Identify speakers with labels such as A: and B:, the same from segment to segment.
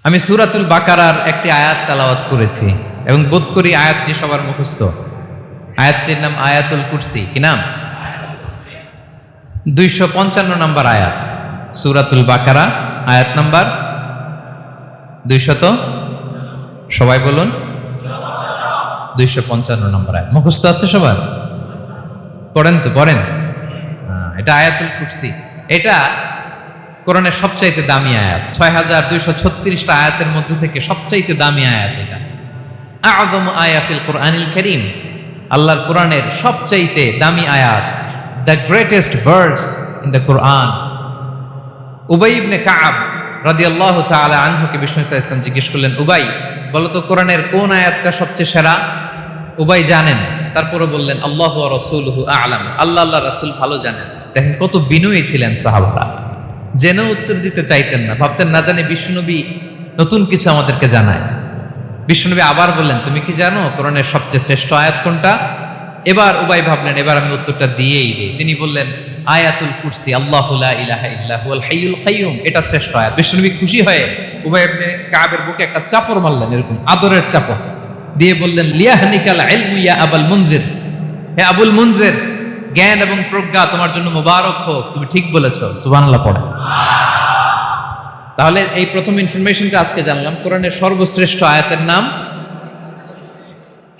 A: আমি সূরাতুল বাকারার একটি আয়াত তেলাওয়াত করেছি এবং বোধ করি আয়াতটি সবার মুখস্থ। আয়াতটির নাম আয়াতুল কুরসি। কি নাম? 255 নম্বর আয়াত, সূরাতুল বাকারা, আয়াত নাম্বার 200। সবাই বলুন, 255 নম্বর আয়াত। মুখস্থ আছে সবার? পড়েন তো, পড়েন। এটা আয়াতুল কুরসি। এটা কোরআনের সবচাইতে দামি আয়াত। 6236টা আয়াতের মধ্যে থেকে সবচাইতে দামি আয়াত এটা। আযম আয়া ফিল কুরআনিল কারীম, আল্লাহর কোরআনের সবচাইতে দামি আয়াত, the greatest verse in the Quran. উবাই ইবনে কাব রাদিয়াল্লাহু তাআলা আনহুকে বিষ্ণু সাল্লাল্লাহু আলাইহি ওয়াসাল্লাম জিজ্ঞেস করলেন, উবাই বলো তো কোরআনের কোন আয়াতটা সবচেয়ে সেরা? উবাই জানেন, তারপরে বললেন আল্লাহু ওয়া রাসূলুহু আ'লাম, আল্লাহ রাসূল ভালো জানেন। দেখেন কত বিনয়ী ছিলেন সাহাবারা, জেনে উত্তর দিতে চাইতেন না, ভাবতেন না জানি বিষ্ণুনবী নতুন কিছু আমাদেরকে জানায়। বিষ্ণুনবী আবার বললেন, তুমি কি জানো কোরআনের সবচেয়ে শ্রেষ্ঠ আয়াত কোনটা? এবার উবাই ভাবলেন এবার আমি উত্তরটা দিয়েই দিই। তিনি বললেন আয়াতুল কুরসি, আল্লাহু লা ইলাহা ইল্লা হুয়াল হাইয়ুল কাইয়ুম, এটা শ্রেষ্ঠ আয়াত। বিষ্ণুনবী খুশি হয়ে উবাই ইবনে কাবের বুকে একটা চাপড় মারলেন, এরকম আদরের চাপড় দিয়ে বললেন, লিয়াহনিকাল ইলমু ইয়া আবুল মুনজির, হে আবুল মুনজির, জ্ঞান এবং প্রজ্ঞা তোমার জন্য মোবারক হোক, তুমি ঠিক বলেছো। সুবহানাল্লাহ পড়ে। তাহলে এই প্রথম ইনফরমেশনটা আজকে জানলাম, কোরআনের সর্বশ্রেষ্ঠ আয়াতের নাম,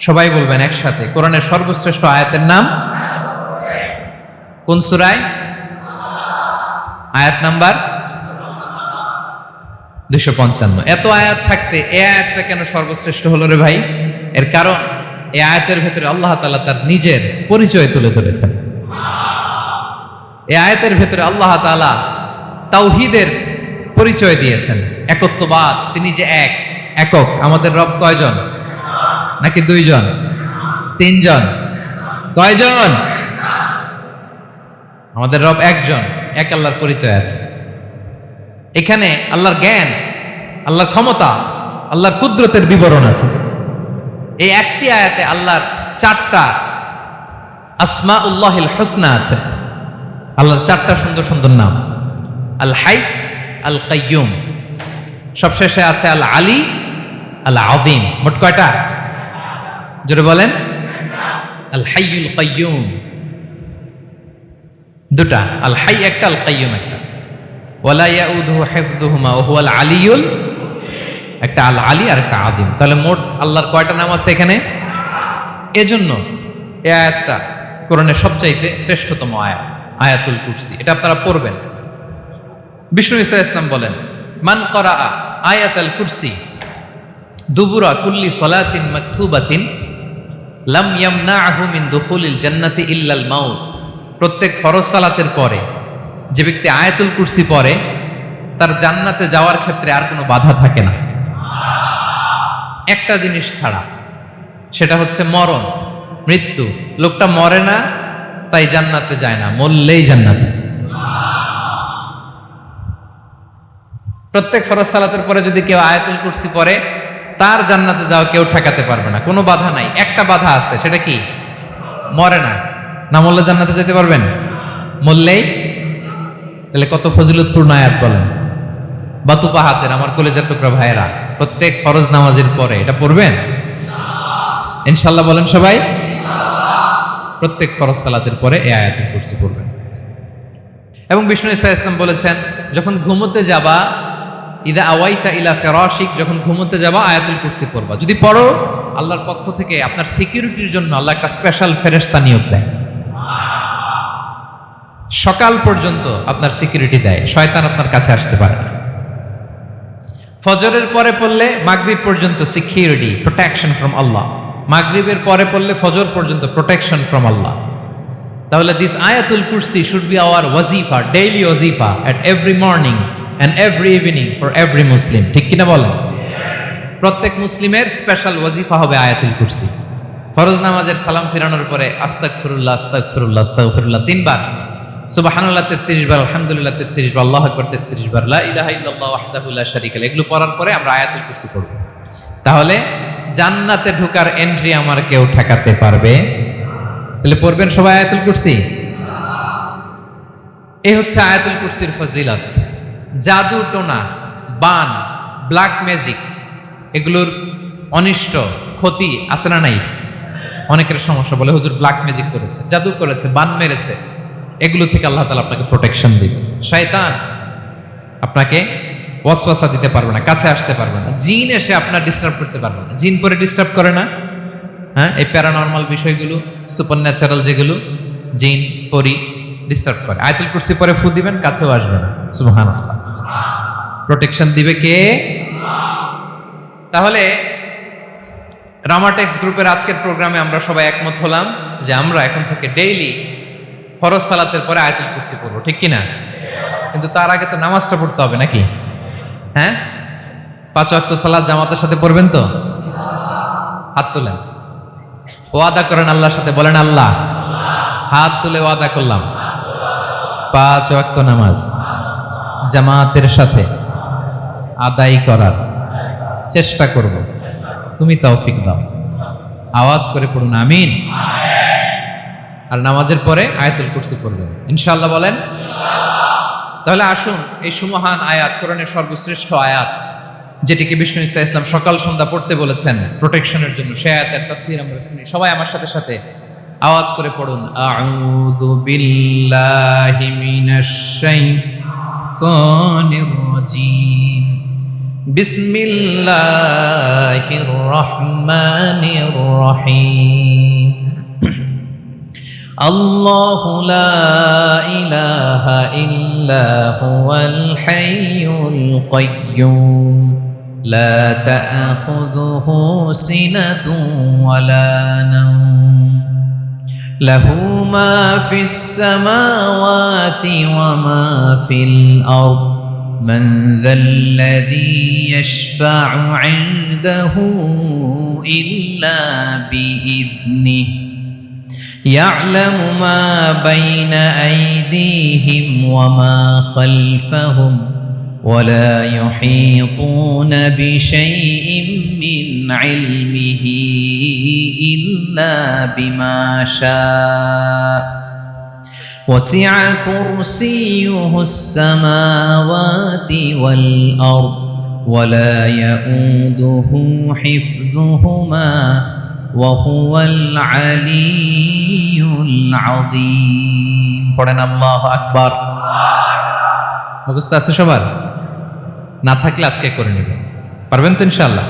A: সবাই বলবেন একসাথে, কোরআনের সর্বশ্রেষ্ঠ আয়াতের নাম কোন সূরায়? আয়াত নাম্বার 255। এত আয়াত থাকতে এই আয়াতটা কেন সর্বশ্রেষ্ঠ হলো রে ভাই? এর কারণ এই আয়াতের ভেতরে আল্লাহ তাআলা তার নিজের পরিচয় তুলে ধরেছেন। এই আয়াতের ভেতরে আল্লাহ তাআলা তাওহীদের পরিচয় দিয়েছেন, একত্ববাদ, তিনি যে একক। আমাদের রব কয়জন? নাকি দুইজন, তিনজন? কয়জন? আমাদের রব একজন, এক আল্লাহর পরিচয় আছে। এখানে আল্লাহর জ্ঞান, আল্লাহর ক্ষমতা, আল্লাহর কুদরতের বিবরণ আছে। এই একটি আয়াতে আল্লাহর 4টা আসমাউল্লাহিল হুসনা আছে। আল্লাহর 4টা সুন্দর সুন্দর নাম, আল হাই, আল কাইয়ুম, সবশেষে আছে আল আলী, আল আযীম। মোট কয়টা? জোরে বলেন। আল হাইয়ুল কাইয়ুম দুটা, আল হাই একটা, আল কাইয়ুম একটা। ওয়ালা ইয়াউদুহু হিফযুহুমা ওয়া হুয়াল আলিয়ুল, একটা আল আলী আর একটা আযীম। তাহলে মোট আল্লাহর কয়টা নাম আছে এখানে? এজন্য এই আয়াতটা কোরআনের সবচাইতে শ্রেষ্ঠতম আয়াত, আয়াতুল কুরসি। এটা আপনারা পড়বেন। বিষ্ণু ঈসা ইসলাম বলেন, মান করা আয়াতুল কুরসি দুবুরা কুল্লি সালাতিন মাকতুবাতিন লাম ইয়ামনাহু মিন দুখুলিল জান্নাতি ইল্লাল মাউত। প্রত্যেক ফরজ সালাতের পরে যে ব্যক্তি আয়াতুল কুরসি পড়ে, তার জান্নাতে যাওয়ার ক্ষেত্রে আর কোনো বাধা থাকে না, একটা জিনিস ছাড়া, সেটা হচ্ছে মরণ, মৃত্যু। লোকটা মরে না তাই জান্নাতে যায় না, মরলেই জান্নাতে। প্রত্যেক ফরজ সালাতের পরে যদি কেউ আয়াতুল কুরসি পড়ে, তার জান্নাতে যাওয়া কেউ ঠেকাতে পারবে না, কোনো বাধা নাই। একটা বাধা আছে, সেটা কি? মরে না। না মরলে জান্নাতে যেতে পারবেন? মরলেই। তাহলে কত ফজিলতপূর্ণ আয়াত বলেন। বাতুপা হাতের আমার কলেজের টুকরা ভাইয়েরা, প্রত্যেক ফরজ নামাজের পরে এটা পড়বেন ইনশাআল্লাহ। বলেন সবাই, প্রত্যেক ফরজ সালাতের পরে এই আয়াতুল কুরসি পড়বেন। এবং বিষ্ণু ঈসা ইসলাম বলেছেন, যখন ঘুমোতে যাবা, ইদা আওয়াইতা ইলা ফিরাশিক, যখন ঘুমোতে যাবা আয়াতুল কুরসি পড়বা। যদি পড়ো, আল্লাহর পক্ষ থেকে আপনার সিকিউরিটির জন্য আল্লাহ একটা স্পেশাল ফেরেশতা নিয়োগ দেয়। সকাল পর্যন্ত আপনার সিকিউরিটি দেয়, শয়তান আপনার কাছে আসতে পারে না। ফজরের পরে পড়লে মাগরিব পর্যন্ত সিকিউরিটি, প্রোটেকশন ফ্রম আল্লাহ। মাগরিবের পরে পড়লে ফজর পর্যন্ত প্রোটেকশন ফ্রম আল্লাহ। তাহলে দিস আয়াতুল কুরসি শুড বি আওয়ার ওয়াজিফা, ডেইলি ওয়াজিফা, at every morning and every evening for every Muslim. ঠিক কিনা বলেন? প্রত্যেক মুসলিমের স্পেশাল ওয়াজিফা হবে আয়াতুল কুরসি। ফরজ নামাজের সালাম ফিরানোর পরে আস্তাগফিরুল্লাহ, আস্তাগফিরুল্লাহ, আস্তাগফিরুল্লাহ 3 বার, সুবহানাল্লাহ 33 বার, আলহামদুলিল্লাহ 33 বার, আল্লাহু আকবার 33 বার, লা ইলাহা ইল্লাল্লাহ ওয়াহদাহু লা শারীকা লাহু, এগুলো পড়ার পরে আমরা আয়াতুল কুরসি পড়ব। তাহলে জান্নাতে ঢোকার এন্ট্রি আমার কেউ ঠেকাতে পারবে? তাহলে পড়বেন সবাই আয়াতুল কুরসি। এই হচ্ছে আয়াতুল কুরসির ফজিলত। জাদু টোনা, বান, ব্ল্যাক ম্যাজিক, এগুলোর অনিষ্ট ক্ষতি আছে না নাই? অনেকের সমস্যা, বলে হুজুর ব্ল্যাক ম্যাজিক করেছে, জাদু করেছে, বান মেরেছে, এগুলো থেকে আল্লাহ তাআলা আপনাকে প্রোটেকশন দিবে। শয়তান আপনাকে ওয়াসওয়াসা দিতে পারবে না, কাছে আসতে পারবে না। জিন এসে আপনার ডিস্টার্ব করতে পারবে না। জিন পরে ডিস্টার্ব করে না? হ্যাঁ, এই প্যারানরমাল বিষয়গুলো, সুপার ন্যাচারাল যেগুলো, জিন পরি ডিস্টার্ব করে। আয়াতুল কুরসি পরে ফু দিবেন, কাছেও আসবে না। সুবহানাল্লাহ। প্রোটেকশন দিবে কে? তাহলে রামাটেক্স গ্রুপের আজকের প্রোগ্রামে আমরা সবাই একমত হলাম যে আমরা এখন থেকে ডেইলি ফরজ সালাতের পরে আয়াতুল কুরসি পড়বো, ঠিক কিনা? কিন্তু তার আগে তো নামাজটা পড়তে হবে নাকি? হ্যাঁ, 5 ওয়াক্ত সালাত জামাতের সাথে পড়বেন তো? হাত তুলেন, ওয়াদা করেন আল্লাহর সাথে, বলেন আল্লাহ, হাত তুলে ওয়াদা করলাম 5 ওয়াক্ত নামাজ জামাতের সাথে আদায় করার চেষ্টা করব, তুমি তৌফিক দাও। আওয়াজ করে পড়ুন আমিন। আর নামাজের পরে আয়াতুল কুরসি পড়বেন ইনশাআল্লাহ, বলেন। তাহলে আসুন এই সুমহান আয়াত, কোরআনের সর্বশ্রেষ্ঠ আয়াত, যেটিকে বিষ্ণু ঈসা ইসলাম সকাল সন্ধ্যা পড়তে বলেছেন প্রোটেকশনের জন্য, সে আয়াতের তাফসীর আমরা শুনি। সবাই আমার সাথে সাথে আওয়াজ করে পড়ুন, আউযু বিল্লাহি মিনাশ শাইতানির রাজীম, বিসমিল্লাহির রহমানির রহিম। আল্লাহু লা ইলাহা ইল্লা হুয়াল হাইয়ুল কাইয়্যুম লা তা'খুযুহু সিনাতুন ওয়ালা নাওম লাহু মা ফিস সামাওয়াতি ওয়া মা ফিল আরদ মান যাল্লাযী ইয়াশফা'ু 'ইনদাহু ইল্লা বিইذনিহি يعلم ما بين أيديهم وما خلفهم ولا يحيطون بشيء من علمه إلا بما شاء وسع كرسيه السماوات والأرض ولا يؤوده حفظهما وهو العلي العظيم। পড়েন আল্লাহু আকবার। মুখস্থ আছে সবার? না থাকলে আজকে করে নেবেন, পারবেন তো ইনশাআল্লাহ।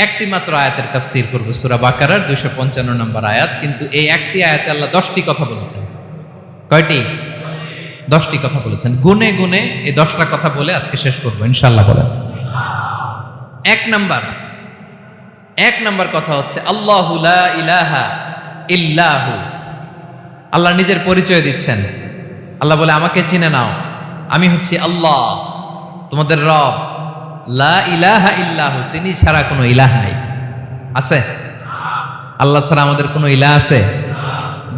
A: একটি মাত্র আয়াতের তাফসীর করব, সূরা বাকারার 255 নম্বর আয়াত। কিন্তু এই একটি আয়াতে আল্লাহ 10টি কথা বলেছেন। কয়টি? 10টি কথা বলেছেন। গুনে গুনে এই 10টা কথা বলে আজকে শেষ করব ইনশাআল্লাহ। বলেন। এক নাম্বার কথা হচ্ছে আল্লাহু লা ইলাহা ইল্লাহু। আল্লাহ নিজের পরিচয় দিচ্ছেন। আল্লাহ বলে, আমাকে চিনে নাও, আমি হচ্ছি আল্লাহ তোমাদের রব। লা ইলাহা ইল্লাহু, তিনি ছাড়া কোনো ইলাহ নাই। আছে? আল্লাহ ছাড়া আমাদের কোনো ইলাহ আছে?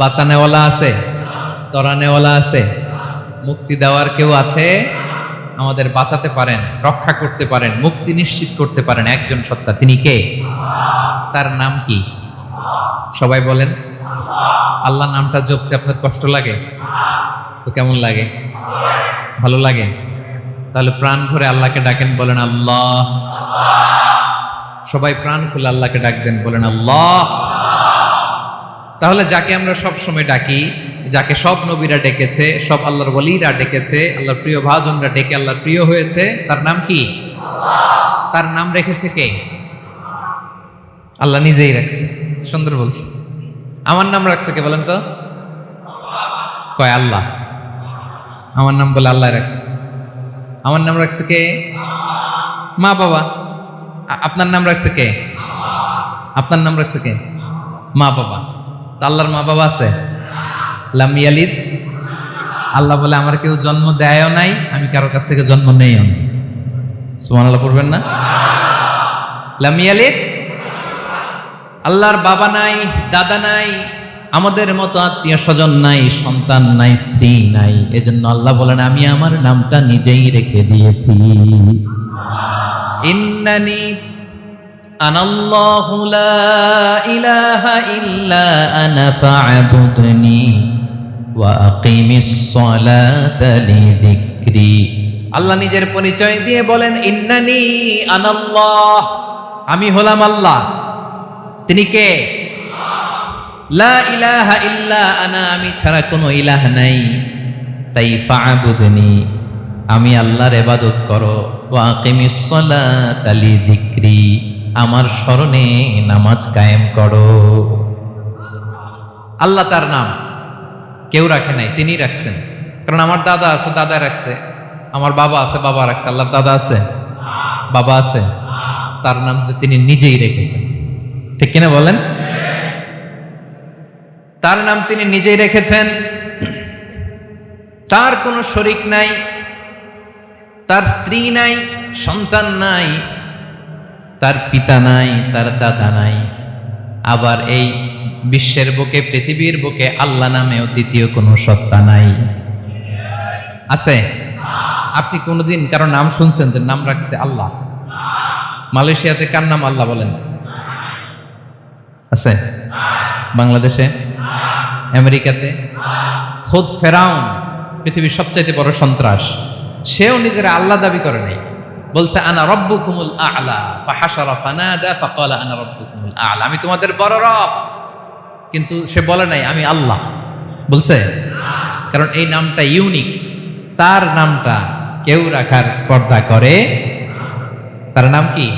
A: বাঁচানেওয়ালা আছে? তরানেওয়ালা আছে? মুক্তি দেওয়ার কেউ আছে? আমাদের বাঁচাতে পারেন, রক্ষা করতে পারেন, মুক্তি নিশ্চিত করতে পারেন একজন সত্তা। তিনি কে? তার নাম কি? সবাই বলেন। আল্লাহ নামটা জপতে আপনার কষ্ট লাগে তো কেমন লাগে? ভালো লাগে? তাহলে প্রাণ ভরে আল্লাহকে ডাকেন, বলেন আল্লাহ। সবাই প্রাণ খুলে আল্লাহকে ডাক দেন, বলেন আল্লাহ। তাহলে যাকে আমরা সব সময় ডাকি, যাকে সব নবীরা ডেকেছে, সব আল্লাহর ওয়ালিরা ডেকেছে, আল্লাহর প্রিয় ভাজনরা ডেকে আল্লাহর প্রিয় হয়েছে, তার নাম কি? তার নাম রেখেছে কে? আল্লাহ নিজেই রাখছে। সুন্দর বলছে। আমার নাম রাখছে কে বলেন তো? কয় আল্লাহ। আমার নাম বলে আল্লাহ রাখছে। আমার নাম রাখছে কে? মা বাবা। আপনার নাম রাখছে কে? আপনার নাম রাখছে কে? মা বাবা। তো আল্লাহর মা বাবা আছে? লাম ইয়ালিদ। আল্লাহ বলে, আমার কেউ জন্ম দেয়ও নাই, আমি কারো কাছ থেকে জন্ম নেইও না। সুবহানাল্লাহ পড়বেন না? লাম ইয়ালিদ। আল্লাহর বাবা নাই, দাদা নাই, আমাদের মতো আত্মীয় স্বজন নাই, সন্তান নাই, স্ত্রী নাই। এজন্য আল্লাহ বলেন, আমি আমার নামটা নিজেই রেখে দিয়েছি। ইন্নানি আনাল্লাহু লা ইলাহা ইল্লা আনা ফা'বুদনি ওয়া আকিমিস সালাতা লিযিকরি আল্লাহ নিজের পরিচয় দিয়ে বলেন ইন্নানি আনাল্লাহ, আমি হলাম আল্লাহ। তিনি কে? লা ইলাহা ইল্লা আনা, আমি ছাড়া কোনো ইলাহ নাই। তাই ফা'বুদনি, আমি আল্লাহর ইবাদত করো। ওয়া আকিমিস সালাতা লিযিকরি, আমার স্মরণে নামাজ কায়েম করো। আল্লাহ তার নাম কেউ রাখে নাই, তিনি রাখছেন। কারণ আমার দাদা আছে, দাদা রাখছে। আমার বাবা আছে, বাবা রাখছে। আল্লাহর দাদা আছে, বাবা আছে, তার নাম তিনি নিজেই রেখেছেন। ঠিক কিনা বলেন? তার নাম তিনি নিজেই রেখেছেন। তার কোনো শরীক নাই, তার স্ত্রী নাই, সন্তান নাই, তার পিতা নাই, তার দাদা নাই। আবার এই বিশ্বের বুকে, পৃথিবীর বুকে আল্লাহ নামেও দ্বিতীয় কোনো সত্তা নাই। আছে? আপনি কোনোদিন কারো নাম শুনছেন যে নাম রাখছে আল্লাহ? মালয়েশিয়াতে কার নাম আল্লাহ বলেন? আছে? বাংলাদেশে? আমেরিকাতে? খোদ ফেরাউন, পৃথিবীর সবচাইতে বড় সন্ত্রাস, সেও নিজের আল্লাহ দাবি করে নাই। বলছে আনা রব্বুকুমুল আ'লা, ফাহাশারা ফানাদা ফাকালা আনা রব্বুকুমুল আ'লা, আমি তোমাদের বড় রব। কিন্তু সে বলে নাই আমি আল্লাহ। বলছে? কারণ এই নামটা ইউনিক। তার নামটা কেউ রাখার স্পর্ধা করে। তার নাম কি?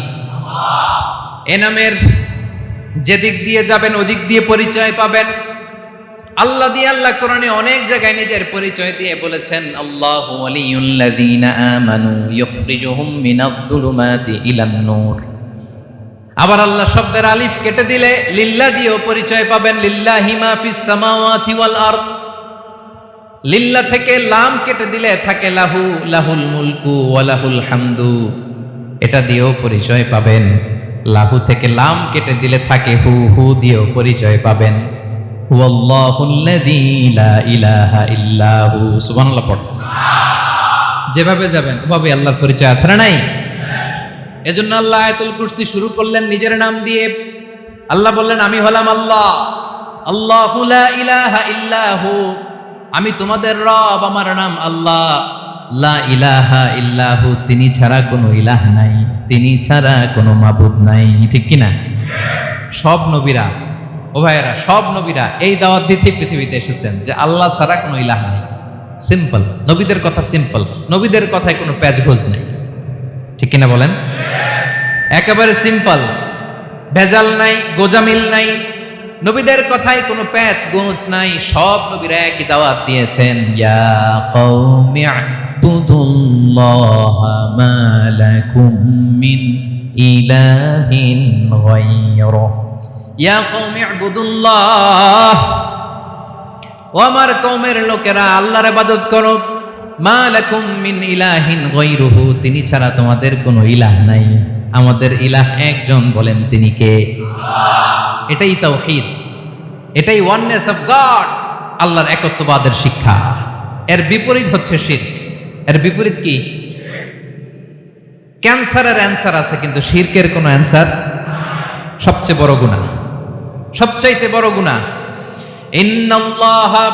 A: এ নামের যেদিক দিয়ে যাবেন ওদিক দিয়ে পরিচয় পাবেন। আল্লাহ দিয়ে আল্লাহ কোরআনে অনেক জায়গায় নিজের পরিচয় দিয়ে বলেছেন আল্লাহু ওয়ালিয়ুল্লাযীনা আমানু ইউখরিজুহুম মিনায-যুলুমাতি ইলান-নূর। আবার আল্লাহ শব্দের আলিফ কেটে দিলে লিল্লাহ দিয়েও পরিচয় পাবেন। লিল্লাহি মা ফিস সামাওয়াতি ওয়াল আরদ। লিল্লাহ থেকে লাম কেটে দিলে থাকে লাহু, লাহুল মুলকু ওয়া লাহুল হামদু, এটা দিয়েও পরিচয় পাবেন। লাহু থেকে লাম কেটে দিলে থাকে হু, হু দিয়েও পরিচয় পাবেন। ওয়াল্লাহুল্লাযী লা ইলাহা ইল্লাহু, সুবহানাল্লাহ পড়। যেভাবে যাবেন ওভাবে আল্লাহর পরিচয় আছে না নাই? এজন্য আল্লাহ আয়াতুল কুরসি শুরু করলেন নিজের নাম দিয়ে। আল্লাহ বললেন আমি হলাম আল্লাহ, আল্লাহু লা ইলাহা ইল্লাহু, আমি তোমাদের রব, আমার নাম আল্লাহ। লা ইলাহা ইল্লাহু, তিনি ছাড়া কোনো ইলাহ নাই, তিনি ছাড়া কোনো মাবুদ নাই। ঠিক কিনা? সব নবীরা, ও ভাইয়েরা, সব নবীরা এই দাওয়াত দিতে পৃথিবীতে এসেছেন যে আল্লাহ ছাড়া কোনো ইলাহ নাই। সিম্পল, নবীদের কথা সিম্পল, নবীদের কথায় কোনো প্যাচগোজ নেই। ঠিক কিনা বলেন? একেবারে সিম্পল, ভেজাল নাই, গোজামিল নাই। নবীদের কথায় কোনো প্যাচ গোজ নাই। সব নবীরা একই দাওয়াত দিয়েছেন, ইয়া কওমি ইবুদুল্লাহা মা লাকুম মিন ইলাহিন গায়রুহু, ইয়া কওমি ইবুদুল্লাহ, ও আমার কওমের লোকেরা আল্লাহর ইবাদত করো। মা লাকুম মিন ইলাহিন গায়রুহু, তিনি ছাড়া তোমাদের কোনো ইলাহ নাই। আমাদের ইলাহ একজন, বলেন তিনি কে? এটাই তাওহীদ, এটাই ওয়াননেস অফ গড, আল্লাহর একত্ববাদের শিক্ষা। এর বিপরীত হচ্ছে শিরক। এর বিপরীত কি? ক্যান্সারের অ্যান্সার আছে কিন্তু শিরকের কোনো অ্যান্সার। সবচেয়ে বড় গুনাহ, সবচাইতে বড় গুনাহ। ইন্নাল্লাহা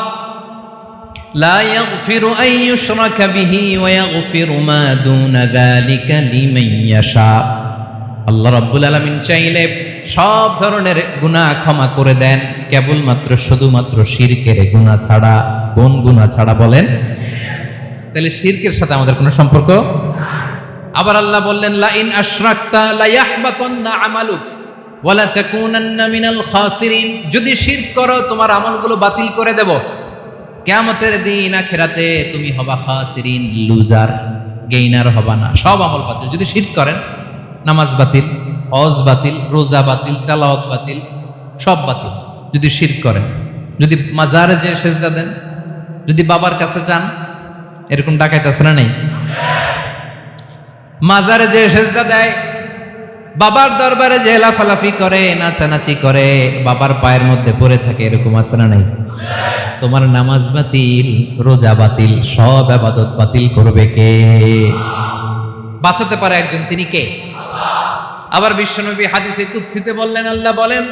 A: লা ইয়াগফিরু আন ইউশরাকা বিহি ওয়া ইয়াগফিরু মা দুনা যালিকা লিমান ইয়াশা। আল্লাহ রাব্বুল আলামিন চাইলে সব ধরনের গুনাহ ক্ষমা করে দেন, কেবলমাত্র শুধুমাত্র শিরকের গুনাহ ছাড়া। কোন গুনাহ ছাড়া বলেন? তাহলে শিরকের সাথে আমাদের কোনো সম্পর্ক। আবার আল্লাহ বললেন লা ইন আশরাকতা লা ইয়াহবাতান্না আমালুক ওয়া লা তাকুনান্না মিনাল খাসিরিন, যদি শিরক করো তোমার আমলগুলো বাতিল করে দেব, কিয়ামতের দিন আখিরাতে তুমি হবা খাসিরিন, লুজার, গেইনার হবা না। সব আমল বাতিল যদি শিরক করেন। নামাজ বাতিল, হজ বাতিল, রোজা বাতিল, তেলাওয়াত বাতিল, সব বাতিল যদি শিরক করেন। যদি মাজারে যে সেজদা দেন, যদি বাবার কাছে যান, এরকম ডাকাইত আছে না নেই? মাজারে যে সেজদা দেয়, বাবার দরবারে যে লাফালাফি করে, নাচানাচি করে, বাবার পায়ের মধ্যে পড়ে থাকে, এরকম আছে না নাই? তোমার নামাজ বাতিল, রোজা বাতিল, সব ইবাদত বাতিল করবে কে? বাঁচাতে পারে একজন, তিনি কে? আবার বিশ্বনবী হাদিসে কুদসিতে বললেন, আল্লাহ বলেন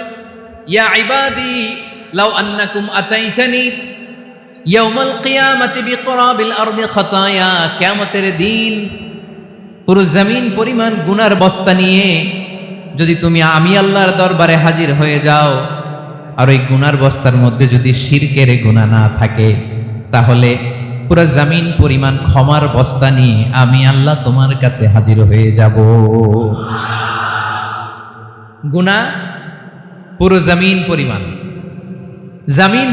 A: ইয়া ইবাদি লাউ আন্নাকুম আতাইতানি ইয়াউমাল কিয়ামাতি বিকরাবিল আরদি খাতায়া, কিয়ামতের দিন পুরো জমিন পরিমাণ গুনার বস্তা নিয়ে যদি তুমি আমি আল্লাহর দরবারে হাজির হয়ে যাও, আর ওই গুনার বস্তার মধ্যে যদি শিরকের গুনাহ না থাকে, তাহলে পুরো জমিন পরিমাণ ক্ষমার বস্তা নিয়ে আমি আল্লাহ তোমার কাছে হাজির হয়ে যাব। গুনাহ পুরো জমিন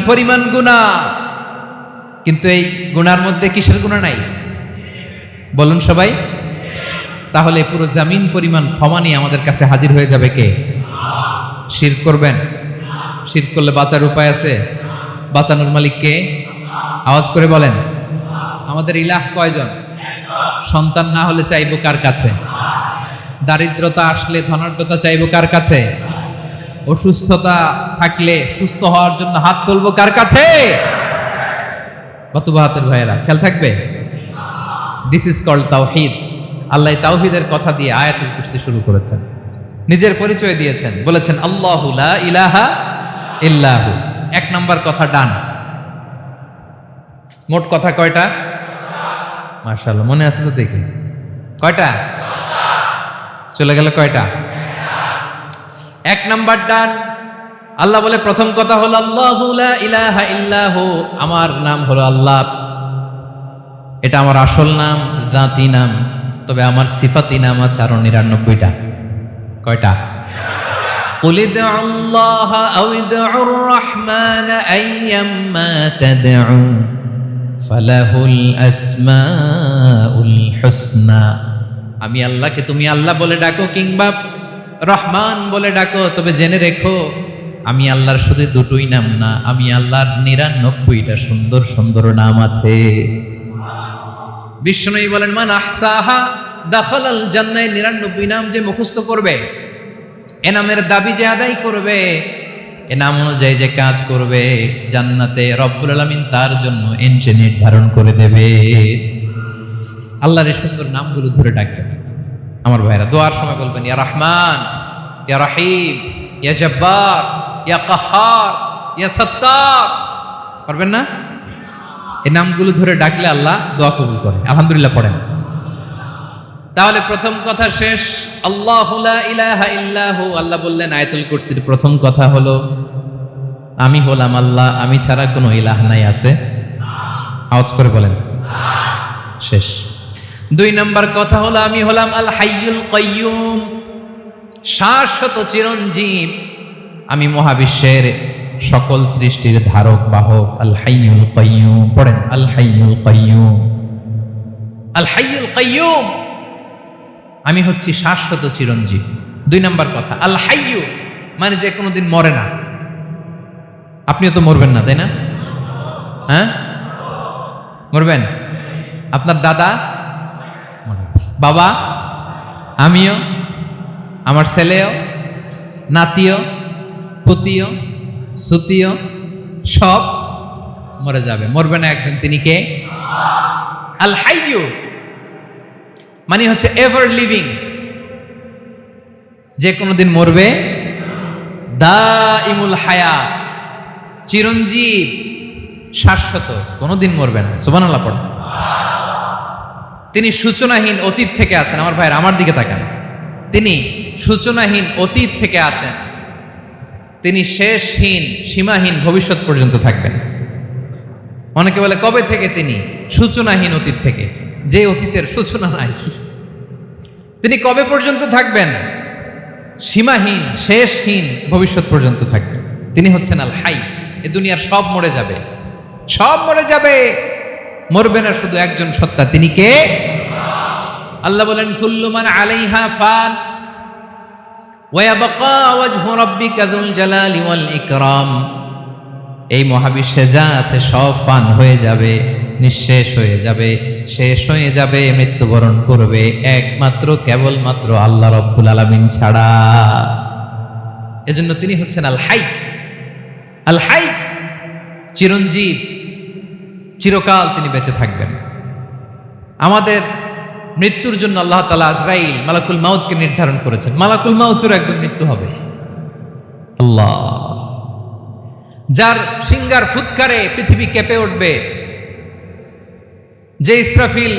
A: পরিমাণ গুনাহ, কিন্তু এই গুনার মধ্যে কিসের গুনাহ নাই বলুন সবাই? তাহলে পুরো জমিন পরিমাণ ক্ষমা নিয়ে আমাদের কাছে হাজির হয়ে যাবে কে? শিরক করবেন? শিরক করলে বাঁচার উপায় আছে? বাঁচানোর মালিক কে? আওয়াজ করে বলেন। আমাদের ইলাহ কয়জন? সন্তান না হলে চাইবো কার কাছে? দারিদ্রতা আসলে ধনাঢ্যতা চাইবো কার কাছে? অসুস্থতা থাকলে সুস্থ হওয়ার জন্য হাত তুলবো কার কাছে? কত বাহাতের ভাইয়েরা, খেয়াল থাকবে। দিস ইজ কল্ড তাওহীদ। আল্লাহ তাওহীদের কথা দিয়ে আয়াতুল কুরসি শুরু করেছেন, নিজের পরিচয় দিয়েছেন, বলেছেন আল্লাহু লা ইলাহা ইল্লাহু। এক নাম্বার কথা ডান। মোট কথা কয়টা? মাশাআল্লাহ, মনে আছে তো দেখি। কয়টা? চলে গেল কয়টা? এক নাম্বার ডান। আল্লাহ বলে প্রথম কথা হলো আল্লাহু লা ইলাহা ইল্লাহু, আমার নাম হলো আল্লাহ। এটা আমার আসল নাম, জাতি নাম। তবে আমার সিফাতি নাম আছে আরো ৯৯টা। কয়টা? কুল ইদউল্লাহ আও ইদউর রহমান আইয়াম্মা তাদউ ফালাহুল আসমাউল হুসনা। আমি আল্লাহকে তুমি আল্লাহ বলে ডাকো কিংবা রহমান বলে ডাকো, তবে জেনে রেখো আমি আল্লাহর শুধু দুটোই নাম না, আমি আল্লাহর ৯৯টা সুন্দর সুন্দর নাম আছে। বিষ্ণুই বলেন মান আহসাহা দাখালাল জান্নাহ। ৯৯ নাম যে মুখস্থ করবে, এ নামের দাবি যে আদায় করবে, এ নাম অনুযায়ী যে কাজ করবে, জান্নাতে রব্বুল আলামিন তার জন্য এন্ট্রি নির্ধারণ করে দেবে। আল্লাহর এই সুন্দর নামগুলো ধরে ডাকবেন আমার ভাইরা। দোয়ার সময় বলবেন ইয়া রহমান, ইয়া রহিম, ইয়া জব্বার, ইয়া কাহ্হার, ইয়া সত্তার। পারবেন না? এই নামগুলো ধরে ডাকলে আল্লাহ দোয়া কবুল করে। আলহামদুলিল্লাহ পড়েন। তাহলে প্রথম কথা শেষ, আল্লাহু লা ইলাহা ইল্লাহু। আল্লাহ বললেন আয়াতুল কুরসির প্রথম কথা হলো আমি হলাম আল্লাহ, আমি ছাড়া কোনো ইলাহ নাই আছে? আওয়াজ করে বলেন। শেষ। ২ নাম্বার কথা হলো আমি হলাম আল হাইয়ুল কাইয়ুম, শাশ্বত চিরঞ্জীব। আমি মহাবিশ্বের সকল সৃষ্টির ধারক বাহক। আল হাইয়ুল কাইয়ুম পড়েন। আল হাইয়ুল কাইয়ুম, আল হাইয়ুল কাইয়ুম। আমি হচ্ছি শাশ্বত চিরঞ্জীব। ২ নাম্বার কথা আল হাইয়ু, মানে যে কোনোদিন মরে না। আপনিও তো মরবেন না, তাই না? হ্যাঁ, মরবেন। আপনার দাদা, বাবা, আমিও, আমার ছেলেও, নাতিও, পুতিও, সুতিও সব মরে যাবে। মরবে না একজন, তিনি কে? আল হাইয়ু মানে হচ্ছে এভার লিভিং, যে কোনোদিন মরবে। দাইমুল হায়াত, চিরঞ্জীব, শাশ্বত, কোনোদিন মরবে না। সুবহানাল্লাহ পড়ে। তিনি সূচনাহীন অতীত থেকে আছেন। আমার ভাইয়ের আমার দিকে তাকান। তিনি সূচনাহীন অতীত থেকে আছেন, তিনি শেষহীন সীমাহীন ভবিষ্যৎ পর্যন্ত থাকবেন। অনেকে বলে কবে থেকে? তিনি সূচনাহীন অতীত থেকে, যে অতীতের সূচনা নাই। তিনি কবে পর্যন্ত থাকবেন? সীমাহীন শেষহীন ভবিষ্যৎ পর্যন্ত থাকবেন। তিনি হচ্ছেন আল হাই। এ দুনিয়ার সব মরে যাবে, সব মরে যাবে, মরবে না শুধু একজন সত্তা। তিনি কে? আল্লাহ বলেন কুল্লু মান আলাইহা ফান ওয়া ইয়াবকা ওয়াজহু রাব্বিকা যুল জালালি ওয়াল ইকরাম। এই মহাবিশ্বে যা আছে সব ফান হয়ে যাবে, নিঃশেষ হয়ে যাবে, শেষ হয়ে যাবে, মৃত্যুবরণ করবে একমাত্র কেবলমাত্র আল্লাহ রব্বুল আলামিন ছাড়া। এজন্য তিনি হচ্ছেন আল হাই। আল হাই চিরঞ্জীব, চিরকাল তিনি বেঁচে থাকবেন। আমাদের মৃত্যুর জন্য আল্লাহ তাআলা আজরাইল মালাকুল মাউতকে নির্ধারণ করেছেন। মালাকুল মাউতের একদম মৃত্যু হবে। আল্লাহ যার সিঙ্গার ফুৎকারে পৃথিবী কেঁপে উঠবে, যে ইসরাফিল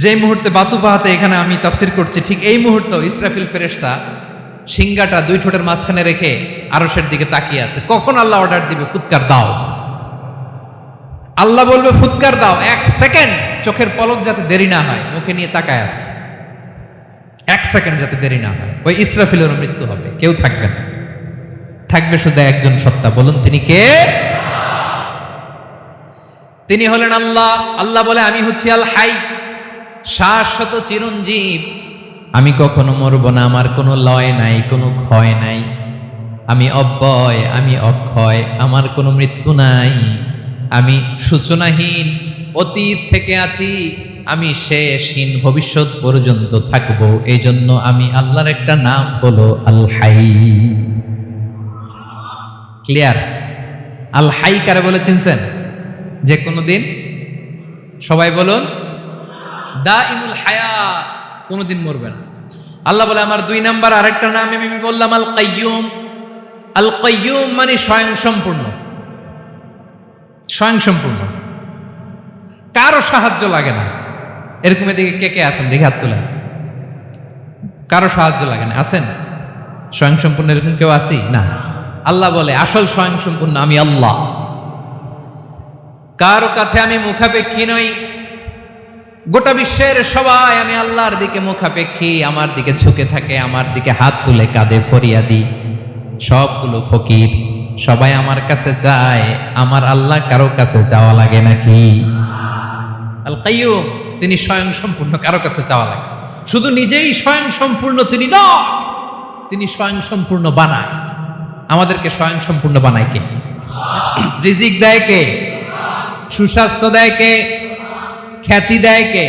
A: যে মুহূর্তে বাতু পাহাতে এখানে আমি তাফসির করছি, ঠিক এই মুহূর্তে ইসরাফিল ফেরেশতা সিঙ্গাটা দুই ঠোঁটের মাঝখানে রেখে আরশের দিকে তাকিয়ে আছে। কখন আল্লাহ অর্ডার দিবে ফুৎকার দাও, আল্লাহ বলবে ফুৎকার দাও, 1 সেকেন্ড চোখের পলক যাতে দেরি না হয়, মুখে নিয়ে তাকায় আছে, 1 সেকেন্ড যাতে দেরি না হয়, ওই ইসরাফিলের মৃত্যু হবে, কেউ থাকবে না, থাকবে শুধু একজন সত্তা। বলুন তিনি কে? তিনি হলেন আল্লাহ। আল্লাহ বলে আমি হচ্ছি আল হাই, শাশ্বত চিরঞ্জীব, আমি কখনো মরব না, আমার কোনো লয় নাই, কোনো ক্ষয় নাই, আমি অব্যয়, আমি অক্ষয়, আমার কোনো মৃত্যু নাই, আমি সূচনাহীন, অতীত থেকে আছি, আমি শেষহীন, ভবিষ্যৎ পর্যন্ত থাকবো। এই জন্য আমি আল্লাহর একটা নাম হলো আল হাই। ক্লিয়ার? আল হাই কারে বলে চিনছেন? যে কোনো দিন, সবাই বলুন, দাইমুল হায়াত, কোনোদিন মরবে না। আল্লাহ বলে আমার 2 নাম্বার আরেকটা নাম আমি বললাম আল কাইয়ুম। আল কাইয়ুম মানে স্বয়ং সম্পূর্ণ, স্বয়ং সম্পূর্ণ, কারো সাহায্য লাগে না। এরকম এদিকে কে কে আছেন দেখে হাত তোলেন। কারো সাহায্য লাগে না, আছেন? স্বয়ং সম্পূর্ণ এরকম কেউ আছি না? আল্লাহ বলে আসল স্বয়ং সম্পূর্ণ আমি আল্লাহ। কারো কাছে আমি মুখাপেক্ষী নই, গোটা বিশ্বের সবাই আমি আল্লাহর দিকে মুখাপেক্ষী, আমার দিকে ঝুঁকে থাকে, আমার দিকে হাত তুলে কাঁদে ফরিয়াদি, সবগুলো ফকির, সবাই আমার কাছে যায়, আমার আল্লাহ কারো কাছে যাওয়া লাগে নাকি? আল কাইয়ুম, তিনি স্বয়ং সম্পূর্ণ, কারো কাছে যাওয়া লাগে। শুধু নিজেই স্বয়ং সম্পূর্ণ তিনি নয়, তিনি স্বয়ং সম্পূর্ণ বানায়। আমাদেরকে স্বয়ং সম্পূর্ণ বানায় কে? রিজিক দেয় কে? সুস্বাস্থ্য দেয় কে? খ্যাতি দেয় কে?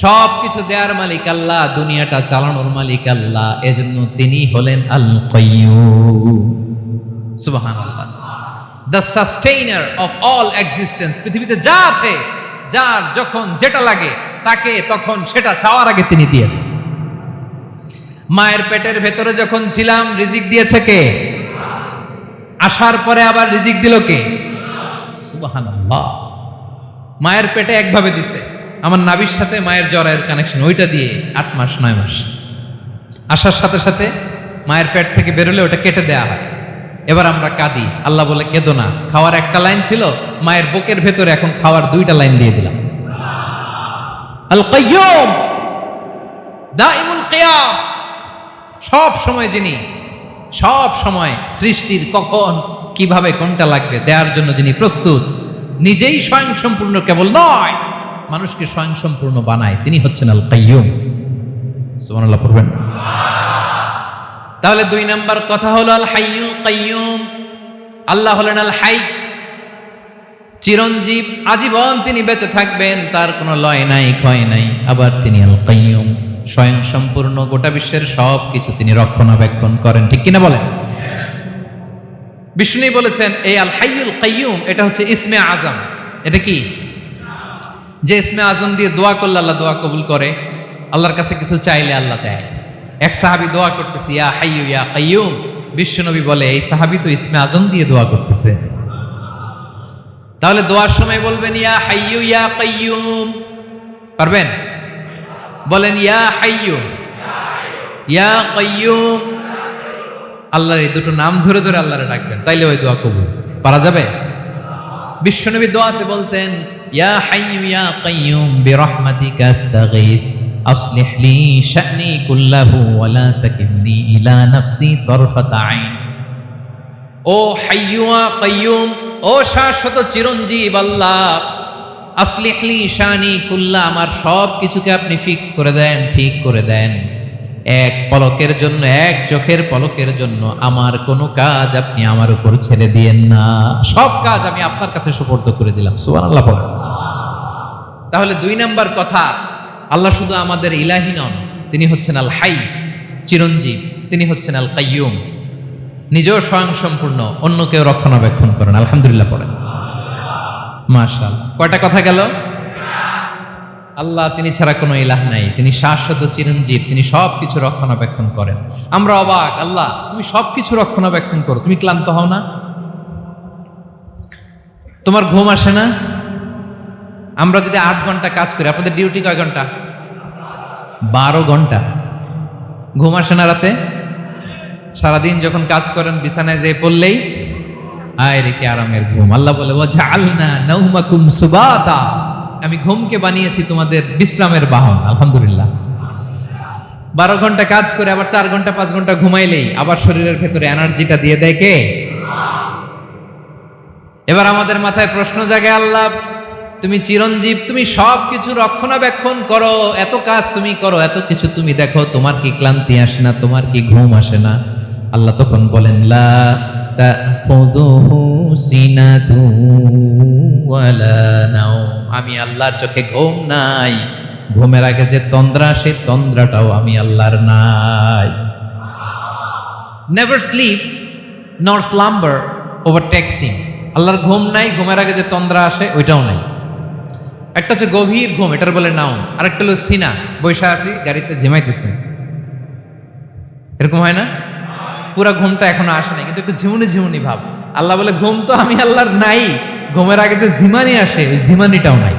A: সব কিছু দেওয়ার মালিক আল্লাহ, দুনিয়াটা চালানোর মালিক আল্লাহ। এজন্য তিনি হলেন আল কাইয়ুম। সুবহানাল্লাহ। The sustainer of all existence. পৃথিবীতে যা আছে, যার যখন যেটা লাগে তাকে তখন সেটা চাওয়ার আগে তিনি দিয়ে দেন। মায়ের পেটের ভেতরে যখন ছিলাম রিজিক দিয়েছে কে? আসার পরে আবার রিজিক দিল কে? সুবহানাল্লাহ। মায়ের পেটে একভাবে দিছে, আমার নাভির সাথে মায়ের জরায়ের কানেকশন, ওইটা দিয়ে 8 মাস 9 মাস আসার সাথে সাথে মায়ের পেট থেকে বেরোলে ওটা কেটে দেয়া হয়। এবার আমরা কাঁদি, আল্লাহ বলে কেঁদো না, খাওয়ার একটা লাইন ছিল, মায়ের বুকের ভেতরে এখন খাওয়ার 2টা লাইন দিয়ে দিলাম। আল কাইয়ুম, দাইমুল কিয়াম, সব সময় যিনি, সব সময় সৃষ্টির কখন কিভাবে কোনটা লাগবে দেওয়ার জন্য যিনি প্রস্তুত, নিজেই স্বয়ং সম্পূর্ণ কেবল নয়, মানুষকে স্বয়ং সম্পূর্ণ বানায়, তিনি হচ্ছেন আল কাইয়ুম। সুবহানাল্লাহ পড়বেন। তাহলে 2 নাম্বার কথা হলো আল হাইয়ুল কাইয়ুম। আল্লাহ হলেন আল হাই, চিরঞ্জীব, আজীবন তিনি বেঁচে থাকবেন, তার কোনো লয় নাই, ক্ষয় নাই। আবার তিনি আল কাইয়ুম, স্বয়ং সম্পূর্ণ, গোটা বিশ্বের সব কিছু তিনি রক্ষণাবেক্ষণ করেন, ঠিক কিনা বলেন? বিষ্ণু বলেছেন এই আল হাইয়ুল কাইয়ুম এটা হচ্ছে ইসমে আজম। এটা কি? যে ইসমে আজম দিয়ে দোয়া করলে আল্লাহ দোয়া কবুল করে, আল্লাহর কাছে কিছু চাইলে আল্লাহ দেয়। এক সাহাবী দোয়া করতেছে ইয়া হাইয়ু ইয়া কাইয়ুম, বিশ্বনবী বলে এই সাহাবী তো ইসমে আজম দিয়ে দোয়া করতেছে। তাহলে দোয়ার সময় বলবেন ইয়া হাইয়ু ইয়া কাইয়ুম, পারবেন? বলেন ইয়া হাইয়ু ইয়া কাইয়ুম। আল্লাহর এই দুটো নাম ধরে ধরে আল্লাহরে ডাকবেন, তাইলে ওই দোয়া কবুল। পারা যাবে? বিশ্বনবী দোয়াতে বলতেন ইয়া হাইয়ু ইয়া কাইয়ুম বিরহমাতিকা আস্তাগীথ আসলিহ লি শা'নি কুল্লাহু ওয়া লা তাকিলনি ইলা নাফসি তারফাতা আইন। ও হাইয়ু ওয়া কাইয়ুম, ও শাশ্বত চিরঞ্জীব আল্লাহ, আসলিহ লি শা'নি কুল্লা, আমার সব কিছুকে আপনি ফিক্স করে দেন, ঠিক করে দেন। এক পলকের জন্য, এক চোখের পলকের জন্য আমার কোনো কাজ আপনি আমার উপর ছেড়ে দিয়েন না, সব কাজ আমি আপনার কাছে সুপর্দ করে দিলাম। সুবহানাল্লাহ। তাহলে 2 নাম্বার কথা, আল্লাহ শুধু আমাদের ইলাহি নন, তিনি হচ্ছেন আল হাই, চিরঞ্জীব, তিনি হচ্ছেন আল কাইয়ুম, নিজেও স্বয়ং সম্পূর্ণ, অন্যকেও রক্ষণাবেক্ষণ করেন। আলহামদুলিল্লাহ পড়েন। মাশাআল্লাহ। কয়টা কথা গেল? আল্লাহ তিনি ছাড়া কোনো ইলাহ নাই, তিনি শাশ্বত চিরঞ্জীব, তিনি সব কিছু রক্ষণাবেক্ষণ করেন। আমরা অবাক, আল্লাহ তুমি সব কিছু রক্ষণাবেক্ষণ করো, তুমি ক্লান্ত হও না? তোমার ঘুম আসে না? আমরা যদি 8 ঘন্টা কাজ করি, আপনাদের ডিউটি কয় ঘন্টা? 12 ঘন্টা। ঘুম আসে না রাতে? সারাদিন যখন কাজ করেন বিছানায় যেয়ে পড়লেই আয় রে কি আরামের ঘুম। আল্লাহ বলে ওয়াজআলনা নাওমাকুম সুবাতা, আমি ঘুমকে বানিয়েছি তোমাদের বিশ্রামের বাহন। আলহামদুলিল্লাহ। 12 ঘন্টা কাজ করে আবার 4 ঘন্টা 5 ঘন্টা ঘুমাইলেই আবার শরীরের ভেতরে এনার্জিটা দিয়ে দেয় কে? এবার আমাদের মাথায় প্রশ্ন জাগে, আল্লাহ তুমি চিরঞ্জীব, তুমি সব কিছু রক্ষণাবেক্ষণ করো, এত কাজ তুমি করো, এত কিছু তুমি দেখো, তোমার কি ক্লান্তি আসে না? তোমার কি ঘুম আসে না? আল্লাহ তখন বলেন লা তাখুযুহু সিনাতু ওয়ালা নাওম, আমি আল্লাহর চোখে ঘুম নাই, ঘুমের আগে যে তন্দ্রা, সেই তন্দ্রাটাও আমি আল্লাহর নাই। নেভার স্লিপ নর স্লাম্বার ওভারটেকস হিম, আল্লাহর ঘুম নাই, ঘুমের আগে যে তন্দ্রা আসে ওইটাও নাই। একটা হচ্ছে গভীর ঘুম, এটার বলে নাওম, আর একটা হলো সিনা, বৈশা আছি গাড়িতে ঝিমাইতেছে, এরকম হয় না? পুরা ঘুমটা এখনো আসে নাই, কিন্তু একটু ঝিমুনি ঝিমুনি ভাব। আল্লাহ বলে ঘুম তো আমি আল্লাহর নাই, ঘুমের আগে যে ঝিমানি আসে ওই ঝিমানিটাও নাই।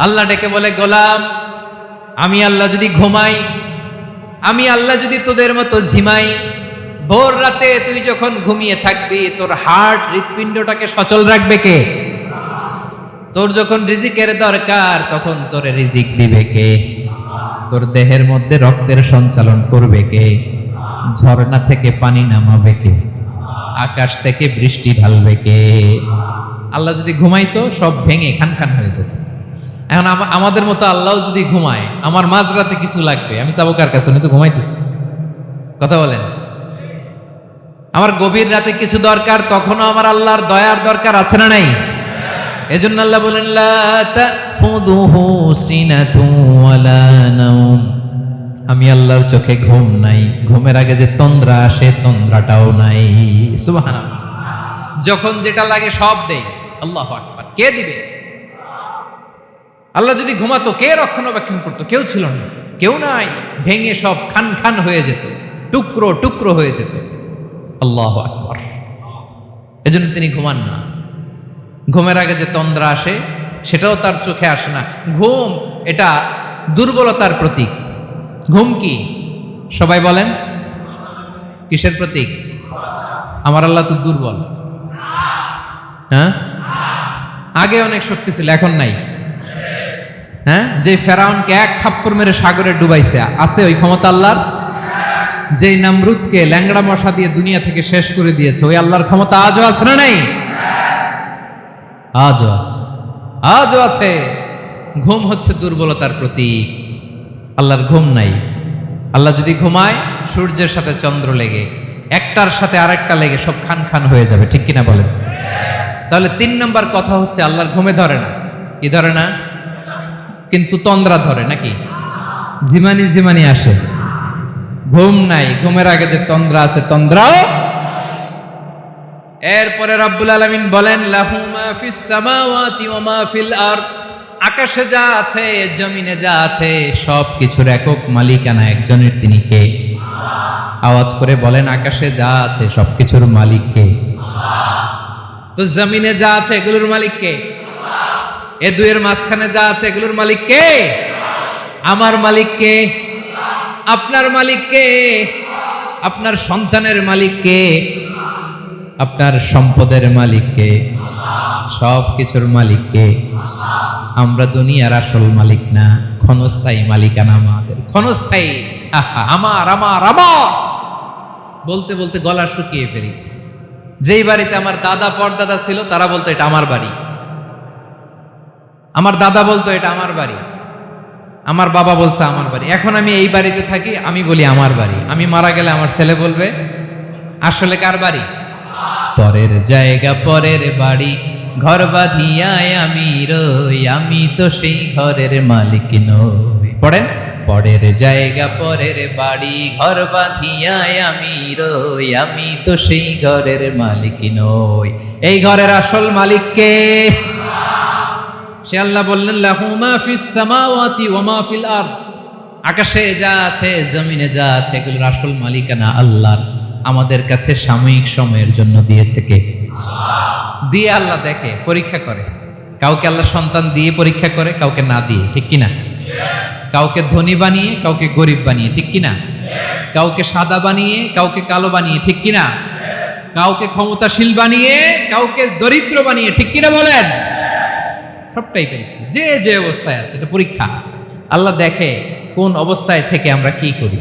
A: আল্লাহ ডেকে বলে গোলাম, আমি আল্লাহ যদি ঘুমাই, আমি আল্লাহ যদি তোদের মতো ঝিমাই, ভোর রাতে তুই যখন ঘুমিয়ে থাকবি তোর হার্ট হৃৎপিণ্ডটাকে সচল রাখবে কে? তোর যখন রিজিকের দরকার তখন তোরে রিজিক দিবে কে? তোর দেহের মধ্যে রক্তের সঞ্চালন করবে কে? ঝর্ণা থেকে পানি নামাবে কে? আকাশ থেকে বৃষ্টি ঢালবে কে? আল্লাহ যদি ঘুমাইতো সব ভেঙে খান খান হয়ে যেত। এখন আমাদের মতো আল্লাহও যদি ঘুমায়, আমার মাঝরাতে কিছু লাগবে, আমি যাবো কার কাছে? উনি তো ঘুমাইতেছি। কথা বলেন। আমার গভীর রাতে কিছু দরকার, তখনও আমার আল্লাহর দয়ার দরকার আছে না নাই? এজন্য আল্লাহ বলেন লা তাখুযুহু সিনাতু ওয়ালা নাওম, আমি আল্লাহর চোখে ঘুম নাই, ঘুমের আগে যে তন্দ্রা আসে তন্দ্রাটাও নাই। সুবহানাল্লাহ। যখন যেটা লাগে সব দেয়। আল্লাহু আকবার। কে দিবে? আল্লাহ যদি ঘুমাতো কে রক্ষণাবেক্ষণ করতো? কেউ ছিল না, কেউ নাই, ভেঙে সব খান খান হয়ে যেত, টুকরো টুকরো হয়ে যেত। আল্লাহু আকবার। এজন্য তিনি ঘুমান না। ঘুমের আগে যে তন্দ্রা আসে সেটাও তার চোখে আসে না। ঘুম এটা দুর্বলতার প্রতীক। ঘুম কি? সবাই বলেন কিসের প্রতীক? আমার আল্লাহ তো দুর্বল। হ্যাঁ, আগে অনেক শক্তি ছিল, এখন নাই। হ্যাঁ, যে ফেরাউনকে এক থাপ্পড় মেরে সাগরে ডুবাইছে, আছে ওই ক্ষমতা আল্লাহর? যেই নামরুদকে ল্যাংড়া মশা দিয়ে দুনিয়া থেকে শেষ করে দিয়েছে, ওই আল্লাহর ক্ষমতা আজও আছে না নাই? আজও আছে, আজও আছে। ঘুম হচ্ছে দুর্বলতার প্রতীক। আল্লাহর ঘুম নাই। আল্লাহ যদি ঘুমায়, সূর্যের সাথে চন্দ্র লেগে, একটার সাথে আরেকটা লেগে সব খান খান হয়ে যাবে, ঠিক কিনা বলেন? তাহলে 3 নম্বর কথা হচ্ছে আল্লাহর ঘুমে ধরে না। কি ধরে না? কিন্তু তন্দ্রা ধরে নাকি? জিমানি জিমানি আসে। ঘুম নাই, ঘুমের আগে যে তন্দ্রা আছে তন্দ্রাও। এরপরে রব্বুল আলামিন বলেন লাহু মা ফিস সামাওয়াতি ওয়া মা ফিল আরদ, আকাশে যা আছে জমিনে যা আছে সব কিছুর একক মালিকানা একজনের, তিনি কে? আওয়াজ করে বলেন আকাশে যা আছে সব কিছুর মালিক কে? তো জমিনে যা আছে এগুলোর মালিক কে? এ দুয়ের মাঝখানে যা আছে এগুলোর মালিক কে? আমার মালিক কে? আপনার মালিক কে? আপনার সন্তানের মালিক কে? আপনার সম্পদের মালিক কে? সব কিছুর মালিক কে? আমরা দুনিয়ার আসল মালিক না, ক্ষণস্থায়ী মালিকানা আমাদের। ক্ষণস্থায়ী। আমার আমার আমার বলতে বলতে গলা শুকিয়ে ফেলি। যেই বাড়িতে আমার দাদা পরদাদা ছিল তারা বলতো এটা আমার বাড়ি, আমার দাদা বলতো এটা আমার বাড়ি, আমার বাবা বলছে আমার বাড়ি। এখন আমি এই বাড়িতে থাকি, আমি বলি আমার বাড়ি। আমি মারা গেলে আমার ছেলে বলবে আসলে কার বাড়ি? পরের জায়গা পরের বাড়ি, ঘর বাঁধিয়ায় আমি রই, আমি তো সেই ঘরের মালিক নই। পড়েন, পরের জায়গা পরের বাড়ি, ঘর বাঁধিয়ায় আমি রই, আমি তো সেই ঘরের মালিক নই। এই ঘরের আসল মালিক কে? সে আল্লাহ বললেন লাহু মা ফিস সামাওয়াতি ওয়া মা ফিল আরদ, আকাশে যা আছে জমিনে যা আছে এগুলোর আসল মালিকানা আল্লাহর। আমাদের কাছে সাময়িক সময়ের জন্য দিয়েছে কে? দিয়ে আল্লাহ দেখে, পরীক্ষা করে। কাউকে আল্লাহ সন্তান দিয়ে পরীক্ষা করে, কাউকে না দিয়ে, ঠিক কিনা? কাউকে ধনী বানিয়ে, কাউকে গরিব বানিয়ে, ঠিক কিনা? কাউকে সাদা বানিয়ে, কাউকে কালো বানিয়ে, ঠিক কিনা? কাউকে ক্ষমতাশীল বানিয়ে, কাউকে দরিদ্র বানিয়ে, ঠিক কিনা বলেন? সবটাই পরীক্ষা, যে যে অবস্থায় আছে এটা পরীক্ষা। আল্লাহ দেখে কোন অবস্থায় থেকে আমরা কি করি।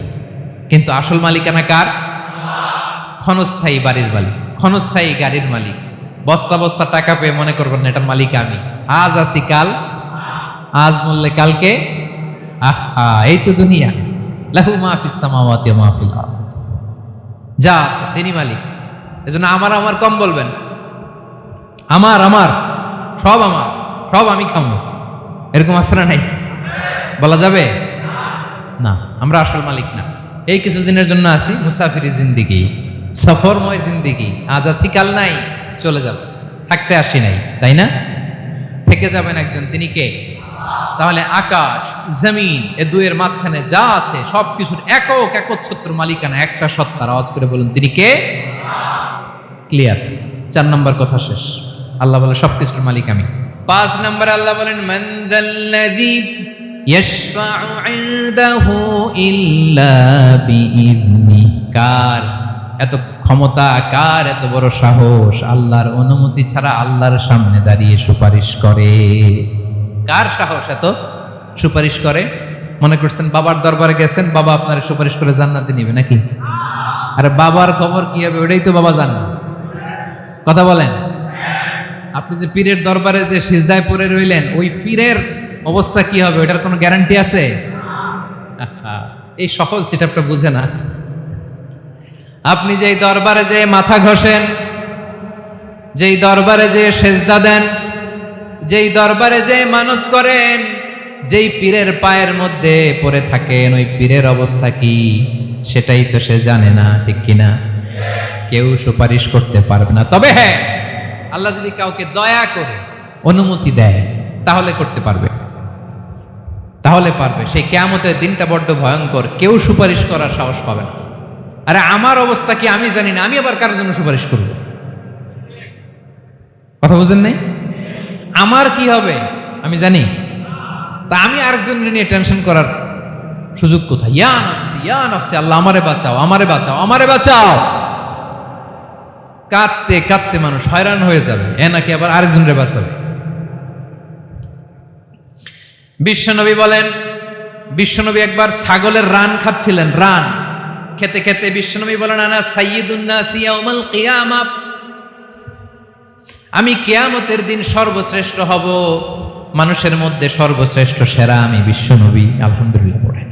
A: কিন্তু আসল মালিকানা কার? ক্ষণস্থায়ী বাড়ির মালিক, ক্ষণস্থায়ী গাড়ির মালিক। বস্তা বস্তা টাকা পেয়ে মনে করবেন না এটার মালিক আমি। আজ আছি কাল, আজ মরলে কালকে। আহা, এই তো দুনিয়া। লাহু মা ফিস সামাওয়াতি ওয়া মা ফিল আরদ, যা আছে তিনি মালিক। এজন্য আমার আমার কম বলবেন। আমার আমার সব আমার, সব আমি খামো, এরকম আছে না নাই? বলা যাবে না। আমরা আসল মালিক না। এই কিছুদিনের জন্য আছি, মুসাফিরি জিন্দিগি, সফরময় জিন্দিগি। আজ আছি কাল নাই, চলে যাব। থাকতে আসি নাই, তাই না? থেকে যাবেন একজন, তিনি কে? তাহলে আকাশ জমিন এ দুয়ের মাঝখানে যা আছে সব কিছুর একক একচ্ছত্র মালিকানা একটা সত্তার। আওয়াজ করে বলুন তিনি কে? ক্লিয়ার। 4 নম্বর কথা শেষ। আল্লাহ বলে সবকিছুর মালিক আমি। 5 নম্বরে আল্লাহ বলেন মান যাল্লাযী ইয়াশফাউ ইনদাহু ইল্লা বিইذনি, কার এত ক্ষমতা, কার এত বড় সাহস আল্লাহর অনুমতি ছাড়া আল্লাহর সামনে দাঁড়িয়ে সুপারিশ করে? কার সাহস এত সুপারিশ করে? মনে করছেন বাবার দরবারে গেছেন, বাবা আপনার সুপারিশ করে জান্নাতে নিবে নাকি? আরে বাবার খবর কি হবে ওটাই তো বাবা জানে। কথা বলেন। আপনি যে পীরের দরবারে যে সিজদায় পড়ে রইলেন, ওই পীরের অবস্থা কি হবে ওটার কোনো গ্যারান্টি আছে? এই সহজ হিসাবটা বুঝে না। আপনি যেই দরবারে যে মাথা ঘষেন, যেই দরবারে যে সেজদা দেন, যেই দরবারে যে মানত করেন, যেই পীরের পায়ের মধ্যে পড়ে থাকেন, ওই পীরের অবস্থা কি সেটাই তো সে জানে না, ঠিক কিনা? কেউ সুপারিশ করতে পারবে না। তবে হ্যাঁ, আল্লাহ যদি কাউকে দয়া করে অনুমতি দেয় তাহলে করতে পারবে, তাহলে পারবে। সেই কিয়ামতের দিনটা বড্ড ভয়ঙ্কর, কেউ সুপারিশ করার সাহস পাবে না। আরে আমার অবস্থা কি আমি জানি না, আমি আবার কারোর জন্য সুপারিশ করব? কথা বুঝেন নাই? আমার কি হবে আমি জানি, তা আমি আরেকজনের নিয়ে টেনশন করার সুযোগ কোথায়? ইয়া নফসি ইয়া নফসি, আল্লাহ আমারে বাঁচাও, আমারে বাঁচাও, আমারে বাঁচাও। কাঁদতে কাঁদতে মানুষ হয়রান হয়ে যাবে, এ নাকি আবার আরেকজনের বাঁচাবে। বিশ্বনবী বলেন, বিশ্বনবী একবার ছাগলের রান খাচ্ছিলেন। রান খেতে খেতে বিশ্বনবী বলেন আনা সাইয়্যিদুন নাসি ইয়াউমাল কিয়ামা, আমি কিয়ামতের দিন সর্বশ্রেষ্ঠ হব, মানুষের মধ্যে সর্বশ্রেষ্ঠ সেরা আমি বিশ্বনবী। আলহামদুলিল্লাহ পড়েন।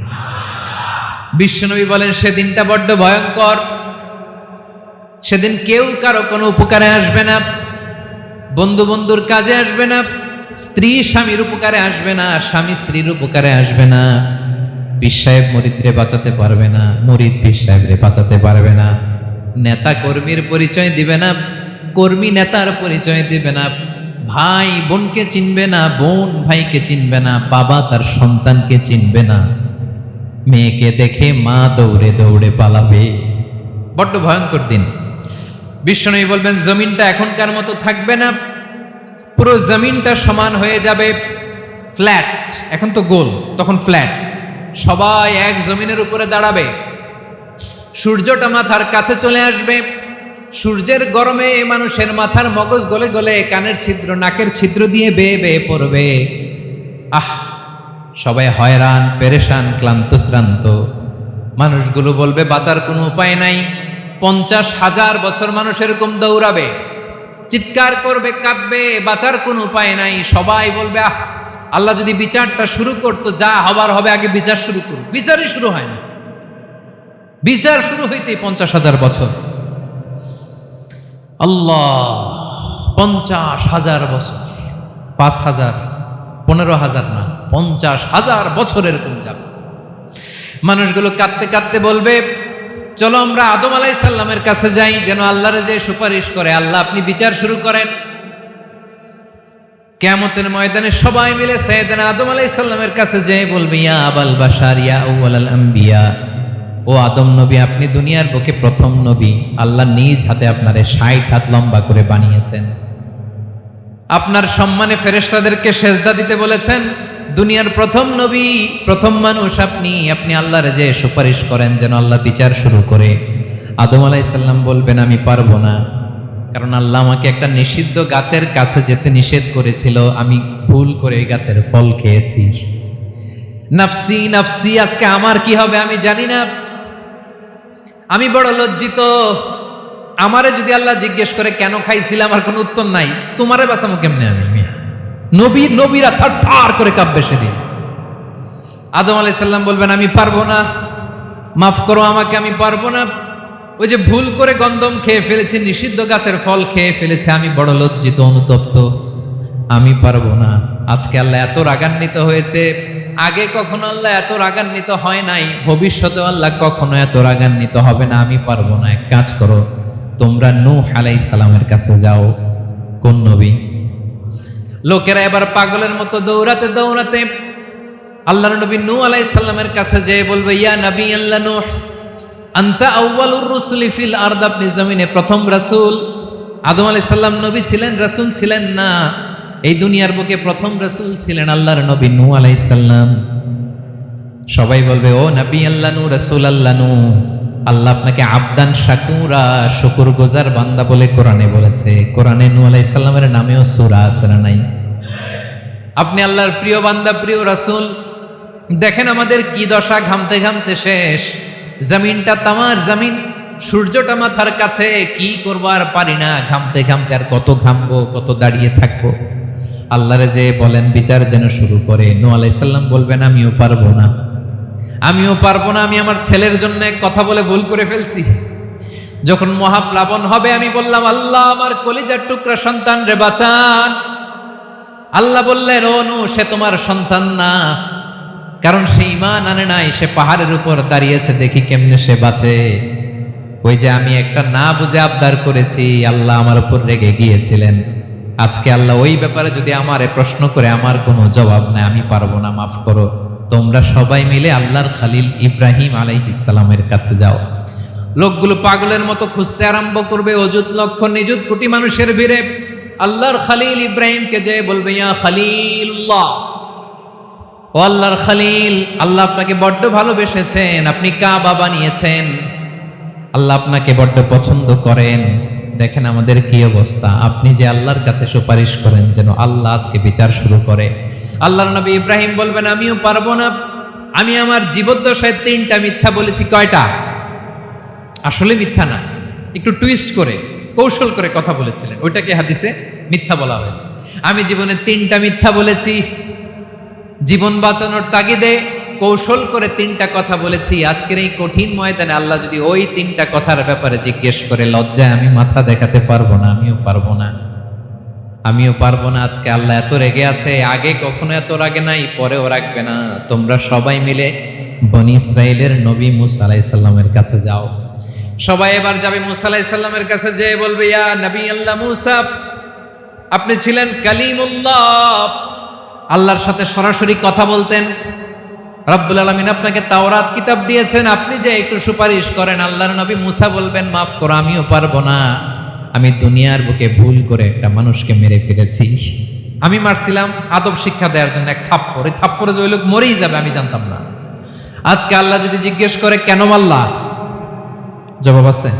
A: বিশ্বনবী বলেন সেদিনটা বড্ড ভয়ঙ্কর। সেদিন কেউ কারো কোনো উপকারে আসবে না, বন্ধু বন্ধুর কাজে আসবে না, স্ত্রী স্বামীর উপকারে আসবে না, স্বামী স্ত্রীর উপকারে আসবে না, পীর সাহেব মুরিদরে বাঁচাতে পারবে না, মুরিদ পীর সাহেবরে বাঁচাতে পারবে না, নেতা কর্মীর পরিচয় দিবে না, কর্মী নেতার পরিচয় দিবে না, ভাই বোনকে চিনবে না, বোন ভাইকে চিনবে না, বাবা তার সন্তানকে চিনবে না, মেয়েকে দেখে মা দৌড়ে দৌড়ে পালাবে। বড্ড ভয়ঙ্কর দিন। বিশ্বনবী বলবেন জমিনটা এখনকার মতো থাকবে না, পুরো জমিনটা সমান হয়ে যাবে, ফ্ল্যাট। এখন তো গোল, তখন ফ্ল্যাট। সবাই এক জমিনের উপরে দাঁড়াবে, সূর্যটা মাথার কাছে চলে আসবে, সূর্যের গরমে মানুষের মাথার মগজ গলে গলে কানের ছিদ্র নাকের ছিদ্র দিয়ে বেয়ে বেয়ে পড়বে। আহ, সবাই হয়রান পেরেশান ক্লান্ত শ্রান্ত। মানুষগুলো বলবে বাঁচার কোনো উপায় নাই। 50,000 বছর মানুষ এরকম দৌড়াবে, চিৎকার করবে, কাঁদবে, বাঁচার কোনো উপায় নাই। সবাই বলবে আহ, আল্লাহ যদি বিচারটা শুরু করতো, যা হবার হবে আগে বিচার শুরু করুন। বিচারই শুরু হয় না, বিচার শুরু হইতেই 50,000 বছর। আল্লাহ, 50,000 বছর, 5,000, 15,000 না, 50,000 বছর এরকম যাবে। মানুষগুলো কাঁদতে কাঁদতে বলবে চলো আমরা আদম আলাইহিস সালামের কাছে যাই, যেন আল্লাহরে যে সুপারিশ করে, আল্লাহ আপনি বিচার শুরু করেন। কিয়ামতের ময়দানে সবাই মিলে সাইয়েদনা আদম আলাইহিস সালামের কাছে যেয়ে বলবে, ইয়া আবাল বাশার ইয়া আউয়ালাল আম্বিয়া, ও আদম নবী, আপনি দুনিয়ার বুকে প্রথম নবী। আল্লাহ নিজ হাতে আপনারে 60 হাত লম্বা করে বানিয়েছেন, আপনার সম্মানে ফেরেশতাদেরকে সেজদা দিতে বলেছেন। দুনিয়ার প্রথম নবী, প্রথম মানুষ আপনি। আপনি আল্লাহরে যে সুপারিশ করেন যেন আল্লাহ বিচার শুরু করে। আদম আলাইহিস সালাম বলবেন, আমি পারবো না, কারণ আল্লাহ আমাকে একটা নিষিদ্ধ গাছের কাছে যেতে নিষেধ করেছিল, আমি ভুল করে এই গাছের ফল খেয়েছি। নাফসি নাফসি, আজকে আমার কি হবে আমি জানি না, আমি বড় লজ্জিত। আমারে যদি আল্লাহ জিজ্ঞেস করে কেন খাইছিলাম, আমার কোনো উত্তর নাই, তোমারে বাঁচামো কেমনে আমি? নবীরা থার করে কাঁপবে সেদিন। আদম আলাইহিস সালাম বলবেন, আমি পারবো না, মাফ করো আমাকে, আমি পারবো না। ওই যে ভুল করে গন্ধম খেয়ে ফেলেছি, নিষিদ্ধ গাছের ফল খেয়ে ফেলেছে, আমি বড় লজ্জিত, অনুতপ্ত, আমি পারবো না। আজকে আল্লাহ এত রাগান্বিত হয়েছে, আগে কখনো আল্লাহ এত রাগান্বিত হয় নাই, ভবিষ্যতে আল্লাহ কখনো এত রাগান্বিত হবে না। আমি পারবো না। এক কাজ করো, তোমরা নূহ আলাইহিস সালামের কাছে যাও। কোন নবী? লোকেরা এবার পাগলের মতো দৌড়াতে দৌড়াতে আল্লাহর নবী নূহ আলাইহিস সালামের কাছে যেয়ে বলবে, ইয়া নবী আল্লাহ নূহ, আনতা আউয়ালুর রুসুলি ফিল আরদ, আপনি জমিনে প্রথম রাসূল। আদম আলাইহিস সালাম নবী ছিলেন, রাসূল ছিলেন না। এই দুনিয়ার বুকে প্রথম রাসূল ছিলেন আল্লাহর নবী নূহ আলাইহিস সালাম। সবাই বলবে, ও নবী আল্লাহ নূহ, রাসূল আল্লাহ নূহ, আল্লাহ আপনাকে আবদান শাকুরা, শুকরগুজার বান্দা বলে কোরআনে বলেছে। কোরআনে নূহ আলাইহিস সালামের নামেও সূরা আছে না নাই? আপনি আল্লাহর প্রিয় বান্দা, প্রিয় রাসূল। দেখেন আমাদের কি দশা, ঘামতে ঘামতে শেষ। জমিনটা তামার জমিন, সূর্যটা মাথার কাছে, কি করবো আর পারি না, ঘামতে ঘামতে আর কত ঘামবো, কত দাঁড়িয়ে থাকবো। আল্লাহরে যে বলেন বিচার যেন শুরু করে। নূহ আলাইহিস সালাম বলবেন, আমিও পারবো না, আমিও পারবো না। আমি আমার ছেলের জন্য কথা বলে ভুল করে ফেলছি। যখন মহাপ্লাবন হবে আমি বললাম, আল্লাহ আমার কলিজার টুকরা সন্তান রে বাঁচান। আল্লাহ বললেন, ও নূহ, সে তোমার সন্তান না, কারণ সে ঈমান আনে নাই, সে পাহাড়ের উপর দাঁড়িয়েছে, দেখি কেমনে সে বাঁচে। ওই যে আমি একটা না বুঝে আবদার করেছি, আল্লাহ আমার উপর রেগে গিয়েছিলেন। আজকে আল্লাহ ওই ব্যাপারে যদি আমারে প্রশ্ন করে, আমার কোনো জবাব নাই, আমি পারবো না, মাফ করো। তোমরা সবাই মিলে আল্লাহর খালিল ইব্রাহিম আলাইহিস সালামের কাছে যাও। লোকগুলো পাগলের মতো খুঁজতে আরম্ভ করবে, অযুত লক্ষ নিযুত কোটি মানুষের ভিড়ে আল্লাহর খালিল ইব্রাহিমকে যে বলবে, ইয়া খালিলুল্লাহ, ও আল্লাহর খালিল, আল্লাহ আপনাকে বড্ড ভালোবেসেছেন, আপনি কাবা বানিয়েছেন, আল্লাহ আপনাকে বড্ড পছন্দ করেন। দেখেন আমাদের কি অবস্থা। আপনি যে আল্লাহর কাছে সুপারিশ করেন যেন আল্লাহ আজকে বিচার শুরু করে। আল্লাহর নবী ইব্রাহিম বলবেন, আমিও পারবো না। আমি আমার জীবদ্দশায় 3টা মিথ্যা বলেছি। কয়টা? আসলে মিথ্যা না, একটু টুইস্ট করে, কৌশল করে কথা বলেছিলেন, ওইটাকে হাদিসে মিথ্যা বলা হয়েছে। আমি জীবনে 3টা মিথ্যা বলেছি, জীবন বাঁচানোর তাগিদে কৌশল করে 3টা কথা বলেছি। আজকের এই কঠিন ময়দানে আল্লাহ যদি ওই 3টা কথার ব্যাপারে জিজ্ঞেস করে, লজ্জায় আমি মাথা দেখাতে পারবো না, আমিও পারবো না, আমিও পারবো না। আজকে আল্লাহ এত রেগে আছে, আগে কখনো এত রাগে নাই, পরেও রাখবে না। তোমরা সবাই মিলে বনি ইসরাইলের নবী মূসা আলাইহিস সালামের কাছে যাও। সবাই এবার যাবে মূসা আলাইহিস সালামের কাছে, যেয়ে বলবে, ইয়া নবী আল্লাহ মূসা, আপনি ছিলেন কালিমুল্লাহ, আল্লাহর সাথে সরাসরি কথা বলতেন। রব্বুল আলামিন আপনাকে তাওরাত কিতাব দিয়েছেন, আপনি যে একটু সুপারিশ করেন। আল্লাহর নবী মূসা বলবেন, মাফ করো, আমিও পারবো না। আমি দুনিয়ার বুকে ভুল করে একটা মানুষকে মেরে ফেলেছি। আমি মারছিলাম আদব শিক্ষা দেওয়ার জন্য এক থাপ্পড়, এই থাপ্পড়ে যে ওই লোক মরেই যাবে আমি জানতাম না। আজকে আল্লাহ যদি জিজ্ঞেস করে কেন মারলা, জবাব আছে?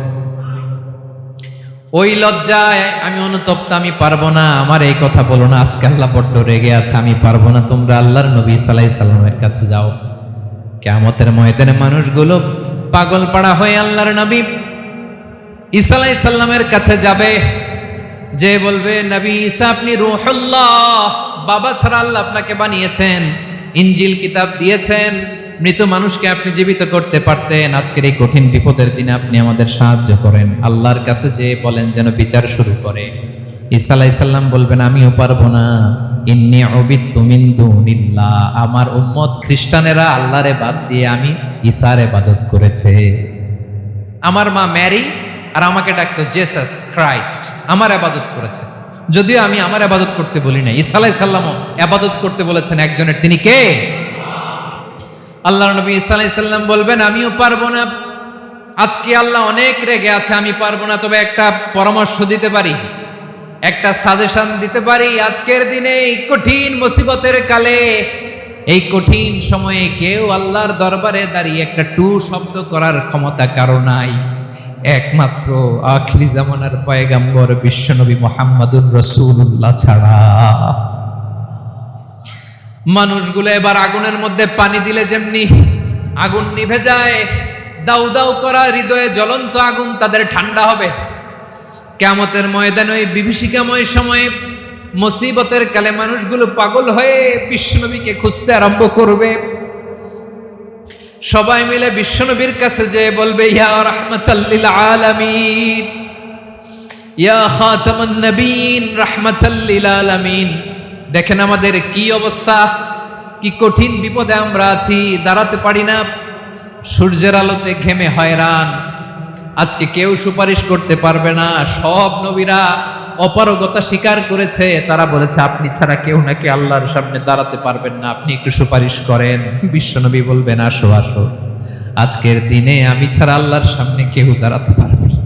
A: ওই লজ্জায় আমি অনুতপ্ত, আমি পারবো না, আমার এই কথা বলো না। আজকে আল্লাহ বড্ড রেগে আছে, আমি পারবো না। তোমরা আল্লাহর নবী ঈসা আলাইহিস সালামের কাছে যাও। কিয়ামতের ময়দানে মানুষগুলো পাগল পাড়া হয়ে আল্লাহর নবী ঈসা আলাইহিস সালামের কাছে যাবে, যে বলবে, নবী ঈসা আপনি রূহুল্লাহ, বাবা ছাড়া আল্লাহ আপনাকে বানিয়েছেন, ইনজিল কিতাব দিয়েছেন, মৃত মানুষকে আপনি জীবিত করতে পারতেন। আজকের এই কঠিন বিপদের দিনে আপনি আমাদের সাহায্য করেন। আল্লাহর কাছে যে বলেন যেন বিচার শুরু করে। ঈসা আলাইহিস সালাম বলবেন, আমিও পারবো না। ইন্নী উবিদতু মিন দুনিল্লাহ, আমার উম্মত খ্রিস্টানেরা আল্লাহরে বাদ দিয়ে আমি ঈসার ইবাদত করেছে। আমার মা ম্যারি আর আমাকে ডাকতো জেসাস ক্রাইস্ট, আমার ইবাদত করেছে। যদিও আমি আমার আবাদত করতে বলি না। ঈসা আলাইহিস সালামও আবাদত করতে বলেছেন একজনের, তিনি কে? আল্লাহর নবী ঈসা আলাইহিস সালাম বলবেন আমিও পারবো না, আজকে আল্লাহ অনেক রেগে আছে, আমি পারবো না, তবে একটা পরামর্শ দিতে পারি, একটা সাজেশন দিতে পারি। আজকের দিনে এই কঠিন মুসিবতের কালে, এই কঠিন সময়ে কেউ আল্লাহর দরবারে দাঁড়িয়ে একটা টু শব্দ করার ক্ষমতা কারো নাই, একমাত্র আখিরি জামানার পয়গাম্বর বিশ্বনবী মুহাম্মাদুর রাসূলুল্লাহ ছাড়া। মানুষগুলো এবার আগুনের মধ্যে পানি দিলে যেমনি আগুন নিভে যায়, দাউ দাউ করা হৃদয়ে জ্বলন্ত আগুন তাদের ঠান্ডা হবে, কিয়ামতের ময়দানে ওই বিভীষিকাময় সময়ে মুসিবতের কালে মানুষগুলো পাগল হয়ে বিশ্বনবীকে খুঁজতে আরম্ভ করবে। সবাই মিলে বিশ্বনবীর কাছে যেয়ে বলবে ইয়া রাহমাতাল লিল আলামিন, ইয়া খাতামান নবীন, রাহমাতাল লিল আলামিন। দেখেন আমাদের কি অবস্থা, কি কঠিন বিপদে আমরা আছি, দাঁড়াতে পারি না, সূর্যের আলোতে ঘেমে হয়রান। আজকে কেউ সুপারিশ করতে পারবে না। সব নবীরা অপারগতা স্বীকার করেছে, তারা বলেছে আপনি ছাড়া কেউ নাকি আল্লাহর সামনে দাঁড়াতে পারবেন না, আপনি একটু সুপারিশ করেন। বিশ্বনবী বলবেন আসো আসো, আজকের দিনে আমি ছাড়া আল্লাহর সামনে কেউ দাঁড়াতে পারবে না।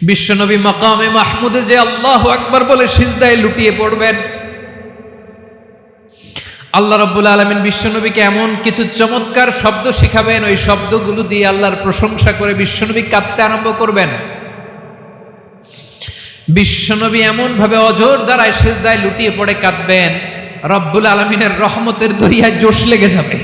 A: বিশ্বনবী মাকামে মাহমুদে যে আল্লাহু আকবার বলে সিজদায় লুটিয়ে পড়বেন, আল্লাহ রাব্বুল আলামিন বিশ্বনবীকে এমন কিছু চমৎকার শব্দ শিখাবেন, ওই শব্দগুলো দিয়ে আল্লাহর প্রশংসা করে বিশ্বনবী কাঁদতে আরম্ভ করবেন। বিশ্বনবী এমন ভাবে অজর দ্বারায় সিজদায় লুটিয়ে পড়ে কাঁদবেন, রব্বুল আলামিনের রহমতের দরিয়ায় জোশ লেগে যাবে।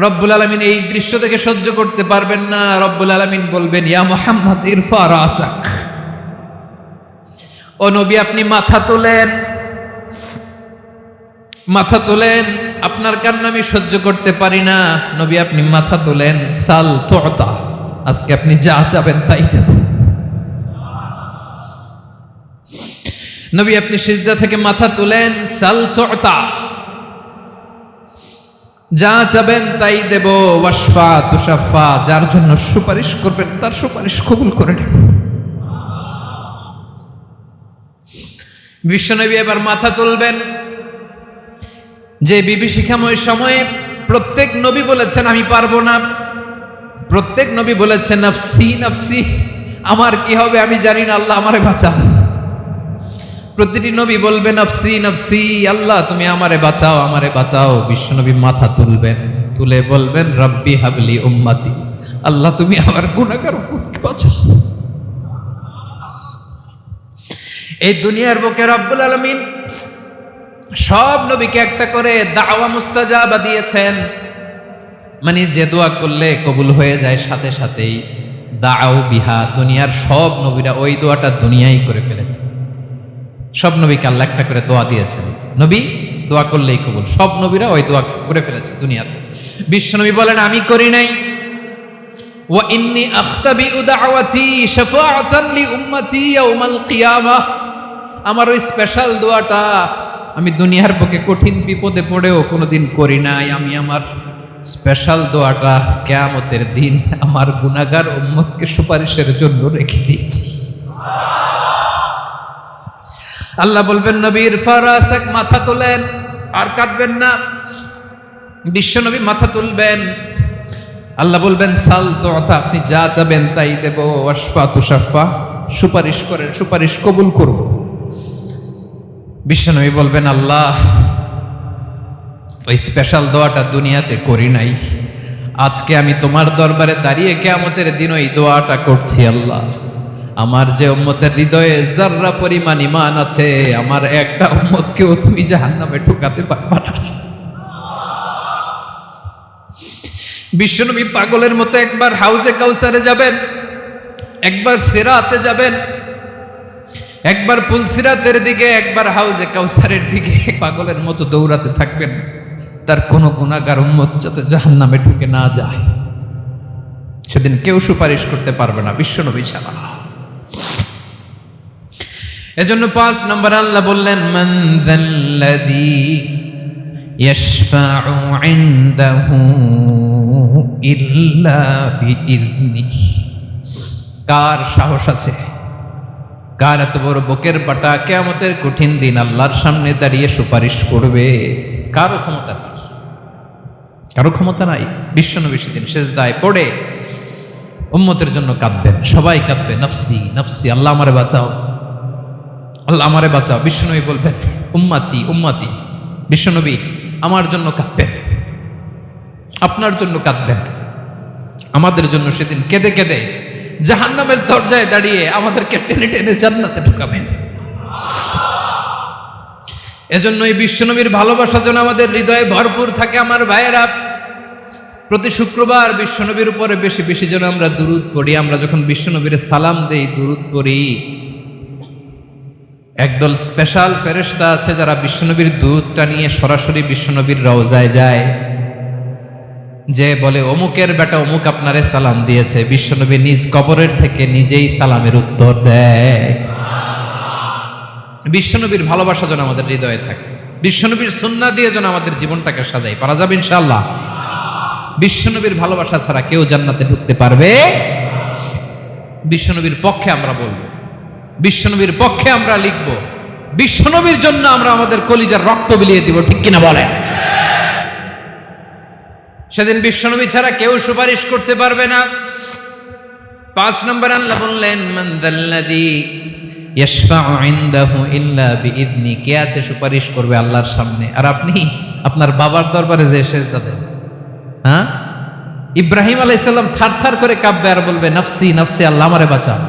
A: রব্বুল আলামিন এই দৃশ্য থেকে সহ্য করতে পারবেন না। রব্বুল আলামিন বলবেন ইয়া মুহাম্মদ ইরফা রাসাক, ও নবী আপনি মাথা তোলেন, মাথা তোলেন, আপনার কান্না আমি সহ্য করতে পারি না। নবী আপনি মাথা তোলেন, সাল তুতা, আজকে আপনি যা চাবেন তাই দেব। নবী আপনি সিজদা থেকে মাথা তুলেন, সাল তুতা, যা চাবেন তাই দেব। ওয়াশফা তুশাফা, যার জন্য সুপারিশ করবেন তার সুপারিশ কবুল করে নেব। বিশ্বনবী এবার মাথা তুলবেন। যে বিভীষিকাময় সময়ে প্রত্যেক নবী বলেছেন আমি পারবো না, প্রত্যেক নবী বলেছেন নফসি নফসি, আমার কি হবে আমি জানি না, আল্লাহ আমারে বাঁচাও। প্রতিটি নবী বলবে নফসি নফসি, আল্লাহ তুমি আমারে বাঁচাও আমারে বাঁচাও। বিশ্বনবী মাথা তুলবেন, তুলে বলবেন রব্বি হাবলি উম্মতি, আল্লাহ তুমি আমার গুনাহগার উম্মতকে বাঁচাও। এই দুনিয়ার বুকে রব্বুল আলামিন সব নবীকে একটা করে দাওয়া মুস্তাজাবা দিয়েছেন, মানে যে দোয়া করলে কবুল হয়ে যায় সাথে সাথেই। দাও বিহা, দুনিয়ার সব নবীরা ওই দোয়াটা দুনিয়ায় করে ফেলেছে। সব নবীকে আল্লাহ একটা করে দোয়া দিয়েছেন, নবী দোয়া করলেই কবুল। সব নবীরা ওই দোয়া করে ফেলেছে দুনিয়াতে। বিশ্বনবী বলেন আমি করি নাই। ওয়া ইন্নী আখতাবিউ দাওয়াতি শাফাআতান লি উম্মতি ইয়াউমাল কিয়ামাহ, আমার ওই স্পেশাল দোয়াটা আমি দুনিয়ার বুকে কঠিন বিপদে পড়েও কোনোদিন করি নাই। আমি আমার স্পেশাল দোয়াটা কিয়ামতের দিন আমার গুনাহগার উম্মতকে সুপারিশের জন্য রেখে দিয়েছি। আল্লাহ বলবেন নবীর ফারাসাক, মাথা তোলেন, আর কাটবেন না। বিশ্বনবী মাথা তুলবেন, আল্লাহ বলবেন সাল তুতা, আপনি যা চাবেন তাই দেব। ওয়াশফা তুশাফা, সুপারিশ করেন সুপারিশ কবুল করব। বিশ্বনবী বলবেন আল্লাহ ওই স্পেশাল দোয়াটা দুনিয়াতে করি নাই, আজকে আমি তোমার দরবারে দাঁড়িয়ে কিয়ামতের দিন ওই দোয়াটা করছি। আল্লাহ আমার যে উম্মতের হৃদয়ে যাররা পরিমাণ ঈমান আছে, আমার একটা উম্মতকেও তুমি জাহান্নামে ঢুকাতে পারবে না। বিশ্বনবী পাগলের মতো একবার হাউজে কাউসারে যাবেন, একবার সিরাতে যাবেন, একবার পুলসিরাতের দিকে, একবার হাউজে কাউসারের দিকে পাগলের মতো দৌড়াতে থাকবেন, তার কোনো গুনাহগার উম্মত যাতে জাহান্নামে ঢুকে না যায়। সেদিন কেউ সুপারিশ করতে পারবে না বিশ্বনবী ছাড়া। এজন্য 5 নম্বর আল্লাহ বললেন মান যাল্লাযী ইয়াশফাউ ইনদাহু ইল্লা বিইযনিহি, কার সাহস আছে, কার এত বড় বুকের পাটা কিয়ামতের কঠিন দিন আল্লাহর সামনে দাঁড়িয়ে সুপারিশ করবে? কারো ক্ষমতা নেই, কারো ক্ষমতা নাই। বিশ্বনবী সেদিন সেজদায় পড়ে উম্মতের জন্য কাঁদবেন, সবাই কাঁদবে, নফসি নফসি, আল্লাহ আমারে বাঁচাও, আল্লাহ আমারে বাঁচাও। বিশ্বনবী বলবেন উম্মতি উম্মতি। বিশ্বনবী আমার জন্য কাঁদবেন, আপনার জন্য কাঁদবেন, আমাদের জন্য সেদিন কেঁদে কেঁদে জাহান্নামের দরজায় দাঁড়িয়ে আমাদেরকে টেনে টেনে জান্নাতে ঢুকাবেন। এজন্য এই বিশ্বনবীর ভালোবাসা যেন আমাদের হৃদয়ে ভরপুর থাকে। আমার ভাইয়েরা, প্রতি শুক্রবার বিশ্বনবীর উপরে বেশি বেশি যেন আমরা দুরূদ পড়ি। আমরা যখন বিশ্বনবীর সালাম দেই, দুরূদ পড়ি, একদল স্পেশাল ফেরেশতা আছে যারা বিশ্বনবীর দুরূদটা নিয়ে সরাসরি বিশ্বনবীর রওজায় যায়, যে বলে অমুকের বেটা অমুক আপনারে সালাম দিয়েছে। বিশ্বনবী নিজ কবরের থেকে নিজেই সালামের উত্তর দেয়। বিশ্বনবীর ভালোবাসা যেন আমাদের হৃদয়ে থাকে, বিশ্বনবীর সুন্নাহ দিয়ে যেন আমাদের জীবনটাকে সাজাই। পারা যাবে ইনশাআল্লাহ। বিশ্বনবীর ভালোবাসা ছাড়া কেউ জান্নাতে ঢুকতে পারবে? বিশ্বনবীর পক্ষে আমরা বলবো, বিশ্বনবীর পক্ষে আমরা লিখব, বিশ্বনবীর জন্য আমরা আমাদের কলিজার রক্ত বিলিয়ে দিব, ঠিক কিনা বলেন? সেদিন বিশ্বনবী ছাড়া কেউ সুপারিশ করতে পারবে না। 5 নম্বর আল্লাহ বললেন মান যাল্লাযী ইয়াশফাউ ইনদাহু ইল্লা বিইذনি। কে আছে সুপারিশ করবে আল্লাহর সামনে আর আপনি আপনার বাবার দরবারে যে সেজদা দেন? হ্যাঁ, ইব্রাহিম আলাইহিস সালাম থারথার করে কাঁপবে আর বলবে নফসি নফসি, আল্লাহ আমারে বাঁচাও।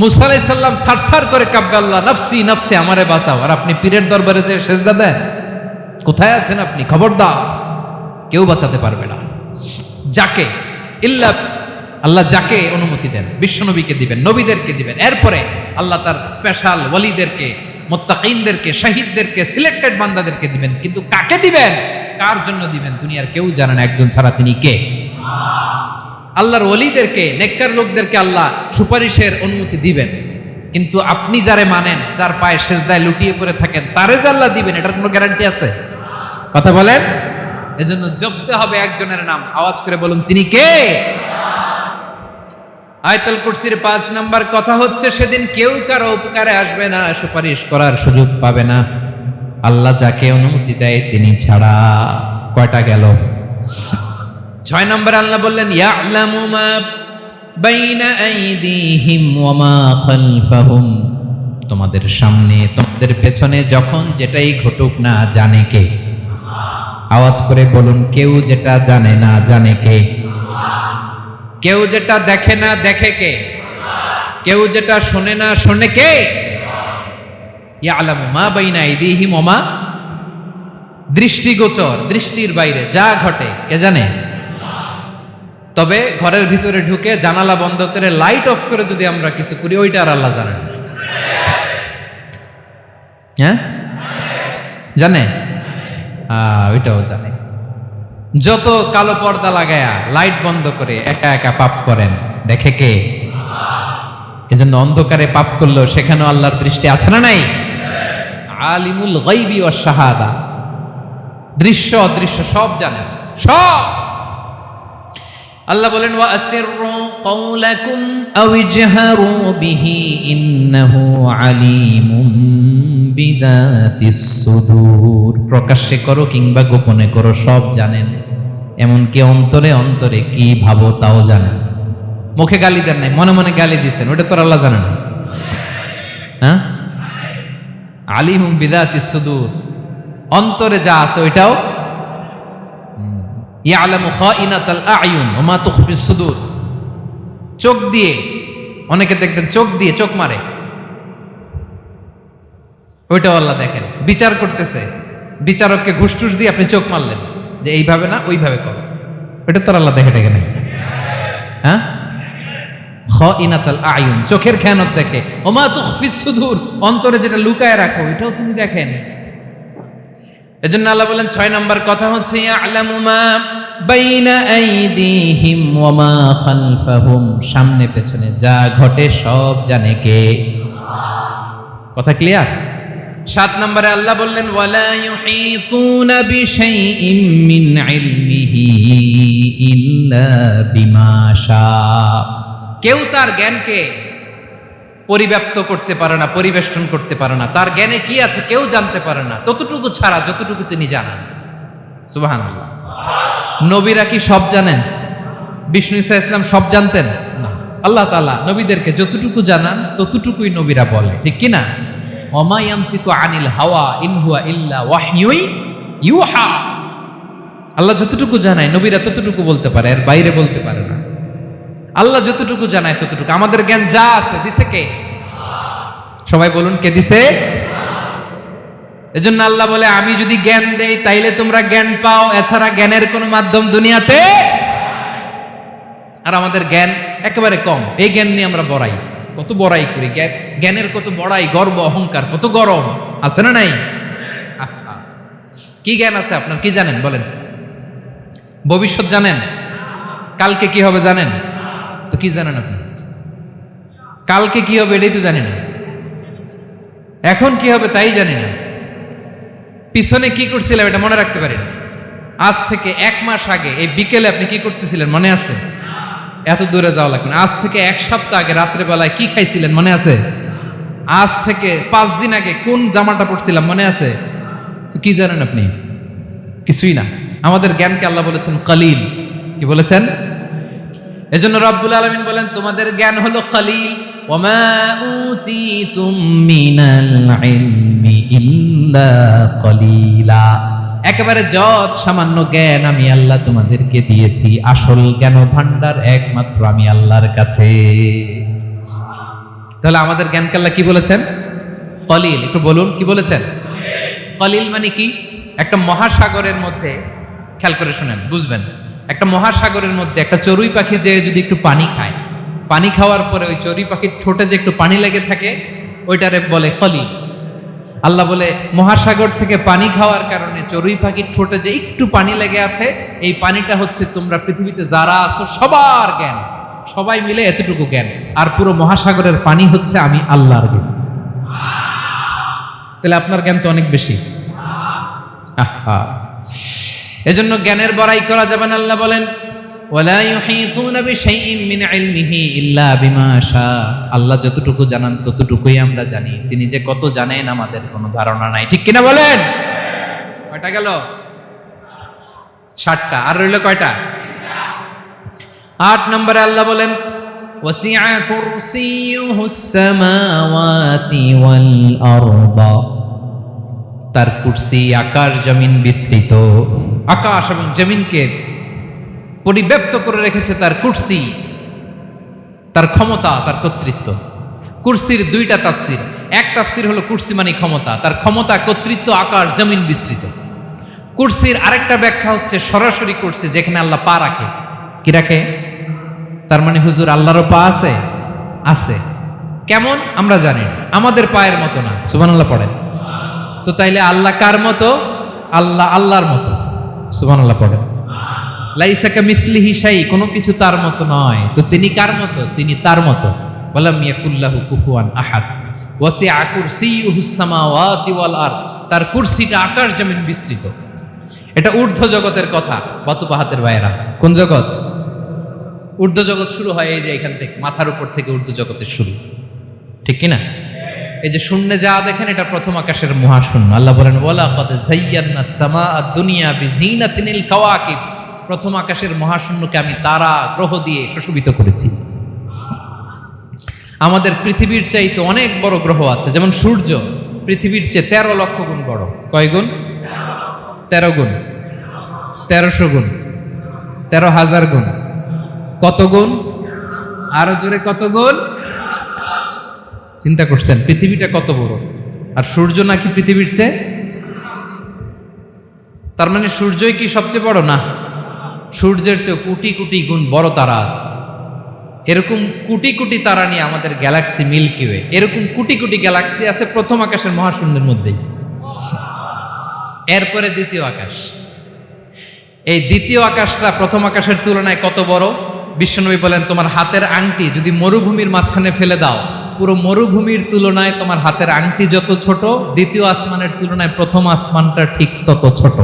A: মুসা আলাইহিস সালাম থারথার করে কাঁপবে, আল্লাহ নফসি নফসি, আমারে বাঁচাও। আর আপনি পীরের দরবারে যে সেজদা দেন? কোথায় আছেন আপনি? খবরদার, কেউ বাঁচাতে পারবে না। যাকে ইল্লা আল্লাহ যাকে অনুমতি দেন, বিশ্বনবীকে দিবেন, নবীদেরকে দিবেন, এরপরে আল্লাহ তার স্পেশাল ওয়ালিদেরকে, মুত্তাকিনদেরকে, শহীদদেরকে, সিলেক্টেড বান্দাদেরকে দিবেন। কিন্তু কাকে দিবেন, কার জন্য দিবেন, দুনিয়ার কেউ জানে না একজন ছাড়া। তিনি কে? আল্লাহর ওয়ালিদেরকে, নেককার লোকদেরকে আল্লাহ সুপারিশের অনুমতি দিবেন। কিন্তু আপনি যারে মানেন, যার পায়ে সেজদায় লুটিয়ে পড়ে থাকেন, তারে যে আল্লাহ দিবেন, এটার কোনো গ্যারান্টি আছে? কথা বলেন। এজন্য জপতে হবে একজনের নাম, আওয়াজ করে বলুন তিনি কে? আয়াতুল কুরসির 5 নাম্বার কথা হচ্ছে সেদিন কেউ কারো উপকারে আসবে না, সুপারিশ করার সুযোগ পাবে না, আল্লাহ যাকে অনুমতি দেয় তিনি ছাড়া। কয়টা গেল? 6 নাম্বার আল্লাহ বললেন ইয়ালামু মা বাইনা আইদিহিম ওয়া মা খালফাহুম। তোমাদের সামনে তোমাদের পেছনে যখন যেটাই ঘটুক না জানে কে? আওয়াজ করে বলুন, কেউ যেটা জানে না জানে কে? কেউ যেটা দেখে না দেখে কে? কেউ যেটা শোনে না শোনে কে? ইয়ালামু মা বাইনা আইদিহিম ওয়া মা, দৃষ্টিগোচর, দৃষ্টির বাইরে যা ঘটে কে জানে? তবে ঘরের ভিতরে ঢুকে জানালা বন্ধ করে লাইট অফ করে যদি আমরা কিছু করি, ওইটা আর আল্লাহ জানেন। হ্যাঁ, জানে? ওইটাও জানে। যত কালো পর্দা লাগায়া লাইট বন্ধ করে একা একা পাপ করেন, দেখে কে? এজন্য অন্ধকারে পাপ করলেও সেখানেও আল্লাহর দৃষ্টি আছে না নাই? আলিমুল গায়বি ওয়াশ শাহাদা, দৃশ্য অদৃশ্য সব জানেন, সব। আল্লাহ বলেন ওয়া আসিররু কাওলাকুম আও ইজহারু বিহি ইন্নাহু আলিমুম বিযাতিস সুদূর। প্রকাশ্যে করো কিংবা গোপনে করো, সব জানেন। এমনকি অন্তরে অন্তরে কি ভাবো তাও জানেন। মুখে গালি দেন নাই, মনে মনে গালি দিছেন, ওটা তো আল্লাহ জানেন। হ্যাঁ, আলিমুম বিযাতিস সুদূর, অন্তরে যা আছে ওইটাও। ইয়ালামু খাইনাতাল আ'য়ুন ওয়া মা তুখফিস সুদূর। চোখ দিয়ে, অনেকে দেখবেন চোখ দিয়ে চোখ মারে, ওইটাও আল্লাহ দেখেন। বিচার করতেছে, বিচারককে ঘুষ টুস দিয়ে আপনি চোখ মারলেন যে এইভাবে না ওইভাবে করো, এটা তো আল্লাহ দেখে দেখে নেই। হ্যাঁ, খাইনাতাল আ'য়ুন, চোখের খেয়ানত দেখে। ওয়া মা তুখফিস সুদূর, অন্তরে যেটা লুকায় রাখো এটাও তিনি দেখেন। এজন্য আল্লাহ বলেন 6 নাম্বার কথা হচ্ছে ইয়ালামু মা বাইনা আইদিহিম ওয়া মা খালফাহুম, সামনে পেছনে যা ঘটে সব জানে কে? কথা ক্লিয়ার? 7 নম্বরে আল্লাহ বললেন ওয়ালা ইউহিতুনা বিশাইইম মিন ইলমিহি ইল্লা বিমা শা। কেউ তার জ্ঞানকে পরিব্যাপ্ত করতে পারে না, পরিবেষ্টন করতে পারে না। তার জ্ঞানে কি আছে কেউ জানতে পারে না, ততটুকু ছাড়া যতটুকু তিনি জানেন। সুবহানাল্লাহ। নবীরা কি সব জানেন? বিষ্ণু ঈসা ইসলাম সব জানতেন না। আল্লাহ তাআলা নবীদেরকে যতটুকু জানান ততটুকুই নবীরা বলে, ঠিক কি না? ওমা ইয়ামতিকু আনিল হাওয়া ইন হুয়া ইল্লা ওয়াহয়ুই ইউহা। আল্লাহ যতটুকু জানায় নবীরা ততটুকু বলতে পারে, এর বাইরে বলতে পারে না। আল্লাহ যতটুকু জানায় ততটুকু। আমাদের জ্ঞান যা আছে দিছে কে? সবাই বলুন, কে দিছে? এজন্য আল্লাহ বলে, আমি যদি জ্ঞান দেই তাইলে তোমরা জ্ঞান পাও, এছাড়া জ্ঞানের কোনো মাধ্যম দুনিয়াতে। আর আমাদের জ্ঞান একেবারে কম, এই জ্ঞান নিয়ে আমরা বড়াই, কত বড়াই করি। জ্ঞানের কত বড়াই, গর্ব অহংকার, কত গরম আছে না নাই? কি জ্ঞান আছে আপনার? কি জানেন বলেন? ভবিষ্যৎ জানেন? কালকে কি হবে জানেন? তো কি জানেন আপনি? কালকে কি হবে এটাই তো জানি না, এখন কি হবে তাই জানি না, পিছনে কি করছিলাম এটা মনে রাখতে পারি না। আজ থেকে 1 মাস আগে এই বিকেলে আপনি কি করতেছিলেন মনে আছে? এত দূরে যাওয়া লাগবে না। আজ থেকে 1 সপ্তাহ আগে রাত্রে বেলায় কি খাইছিলেন মনে আছে? আজ থেকে 5 দিন আগে কোন জামাটা পরছিলাম মনে আছে? তো কি জানেন আপনি? কিছুই না। আমাদের জ্ঞানকে আল্লাহ বলেছেন কলিল। কি বলেছেন? এজন্য রব্বুল আলামিন বলেন, তোমাদের জ্ঞান হলো কলিল। ওমা উতিতুম মিনাল ইলমি ইল্লা কলিলা। একেবারে যত সামান্য জ্ঞান আমি আল্লাহ তোমাদেরকে দিয়েছি, আসল জ্ঞান ভান্ডার একমাত্র আমি আল্লাহর কাছে। তাহলে আমাদের জ্ঞানকে আল্লাহ কি বলেছেন? কলিল। একটু বলুন, কি বলেছেন? কলিল মানে কি? একটা মহাসাগরের মধ্যে, খেয়াল করে শুনেন বুঝবেন, একটা মহাসাগরের মধ্যে একটা চড়ুই পাখি যে যদি একটু পানি খায়, পানি খাওয়ার পরে ওই চড়ুই পাখির ঠোঁটে যে একটু পানি লেগে থাকে ওইটারে বলে কলিল। আল্লাহ বলে, মহাসাগর থেকে পানি খাওয়ার কারণে চড়ুই পাখির ঠোঁটে যে একটু পানি লেগে আছে, এই পানিটা হচ্ছে তোমরা পৃথিবীতে যারা আছো সবার জ্ঞান, সবাই মিলে এতটুকু জ্ঞান। আর পুরো মহাসাগরের পানি হচ্ছে আমি আল্লাহর জ্ঞান। তাহলে আপনার জ্ঞান তো অনেক বেশি। এজন্য জ্ঞানের বড়াই করা যাবে না। আল্লাহ বলেন, ওয়ালা ইউহিতুনা বিশাইইন মিন ইলমিহি ইল্লা বিমা শা। আল্লাহ যতটুকু জানান ততটুকুই আমরা জানি, তিনি যে কত জানেন আমাদের কোনো ধারণা নাই, ঠিক কিনা বলেন? কয়টা গেল? 7টা। আর রইল কয়টা? 8 নম্বরে আল্লাহ বলেন, ওয়াসিআ কুরসিয়ুহুস সামাওয়াতি ওয়াল আরদা। তার কুরসি আকাশ জমিন বিস্তৃত। আকাশ এবং জমিনকে পরিব্যাপ্ত করে রেখেছে তার কুরসি, তার ক্ষমতা, তার কর্তৃত্ব। কুরসির 2টা তাফসির। এক তাফসির হলো কুরসি মানে ক্ষমতা, তার ক্ষমতা, কর্তৃত্ব, আকাশ জমিন বিস্তৃত। কুরসির আরেকটা ব্যাখ্যা হচ্ছে সরাসরি কুরসি, যেখানে আল্লাহ পা রাখে। কি রাখে? তার মানে হুজুর আল্লাহরও পা আছে? আছে। কেমন আমরা জানি না, আমাদের পায়ের মতো না। সুবহানাল্লাহ পড়েন। তো তাইলে আল্লাহ কার মতো? আল্লাহ আল্লাহর মতো। সুবহানাল্লাহ পড়েন। লাইসা কামিসলিহি শাই, কোনো কিছু তার মতো নয়। তো তিনি কার মতো? তিনি তার মতো। ওয়ালাম ইয়াকুল্লাহু কুফুয়ান আহাদ। ওয়াসিআ কুরসিয়ুহুস সামাওয়াতি ওয়াল আরদ। তার কুরসিটা আকাশ জমিন বিস্তৃত। এটা ঊর্ধ্ব জগতের কথা। বাতুপাহাতের ভাইয়েরা, কোন জগৎ? ঊর্ধ্ব জগৎ শুরু হয় এই যে এখান থেকে, মাথার উপর থেকে ঊর্ধ্ব জগতের শুরু, ঠিক কিনা? এই যে শূন্যে যা দেখেন এটা প্রথম আকাশের মহাশূন্য। আল্লাহ বলেন, ওয়ালাকাদ যায়্যানাস সামাআদ দুনিয়া বিজিনাতিল কাওয়াকিব। প্রথম আকাশের মহাশূন্যকে আমি তারা গ্রহ দিয়ে সুশোভিত করেছি। আমাদের পৃথিবীর চাইতে অনেক বড় গ্রহ আছে, যেমন সূর্য পৃথিবীর চেয়ে 13 লক্ষ গুণ বড়। কয় গুণ? 13 গুণ, 1300 গুণ, 13,000 গুণ। কত গুণ? আরো জোরে কত গুণ? চিন্তা করছেন পৃথিবীটা কত বড়, আর সূর্য নাকি পৃথিবীর চেয়ে? তার মানে সূর্যই কি সবচেয়ে বড়? না, সূর্যের চেয়ে কোটি কোটি গুণ বড় তারা আছে। এরকম কোটি কোটি তারা নিয়ে আমাদের গ্যালাক্সি মিল্কি ওয়ে। এরকম কোটি কোটি গ্যালাক্সি আছে প্রথম আকাশের মহাশূন্যের মধ্যেই। এরপরে দ্বিতীয় আকাশ। এই দ্বিতীয় আকাশটা প্রথম আকাশের তুলনায় কত বড়? বিশ্বনবী বলেন, তোমার হাতের আংটি যদি মরুভূমির মাঝখানে ফেলে দাও, পুরো মরুভূমির তুলনায় তোমার হাতের আংটি যত ছোট, দ্বিতীয় আসমানের তুলনায় প্রথম আসমানটা ঠিক তত ছোট।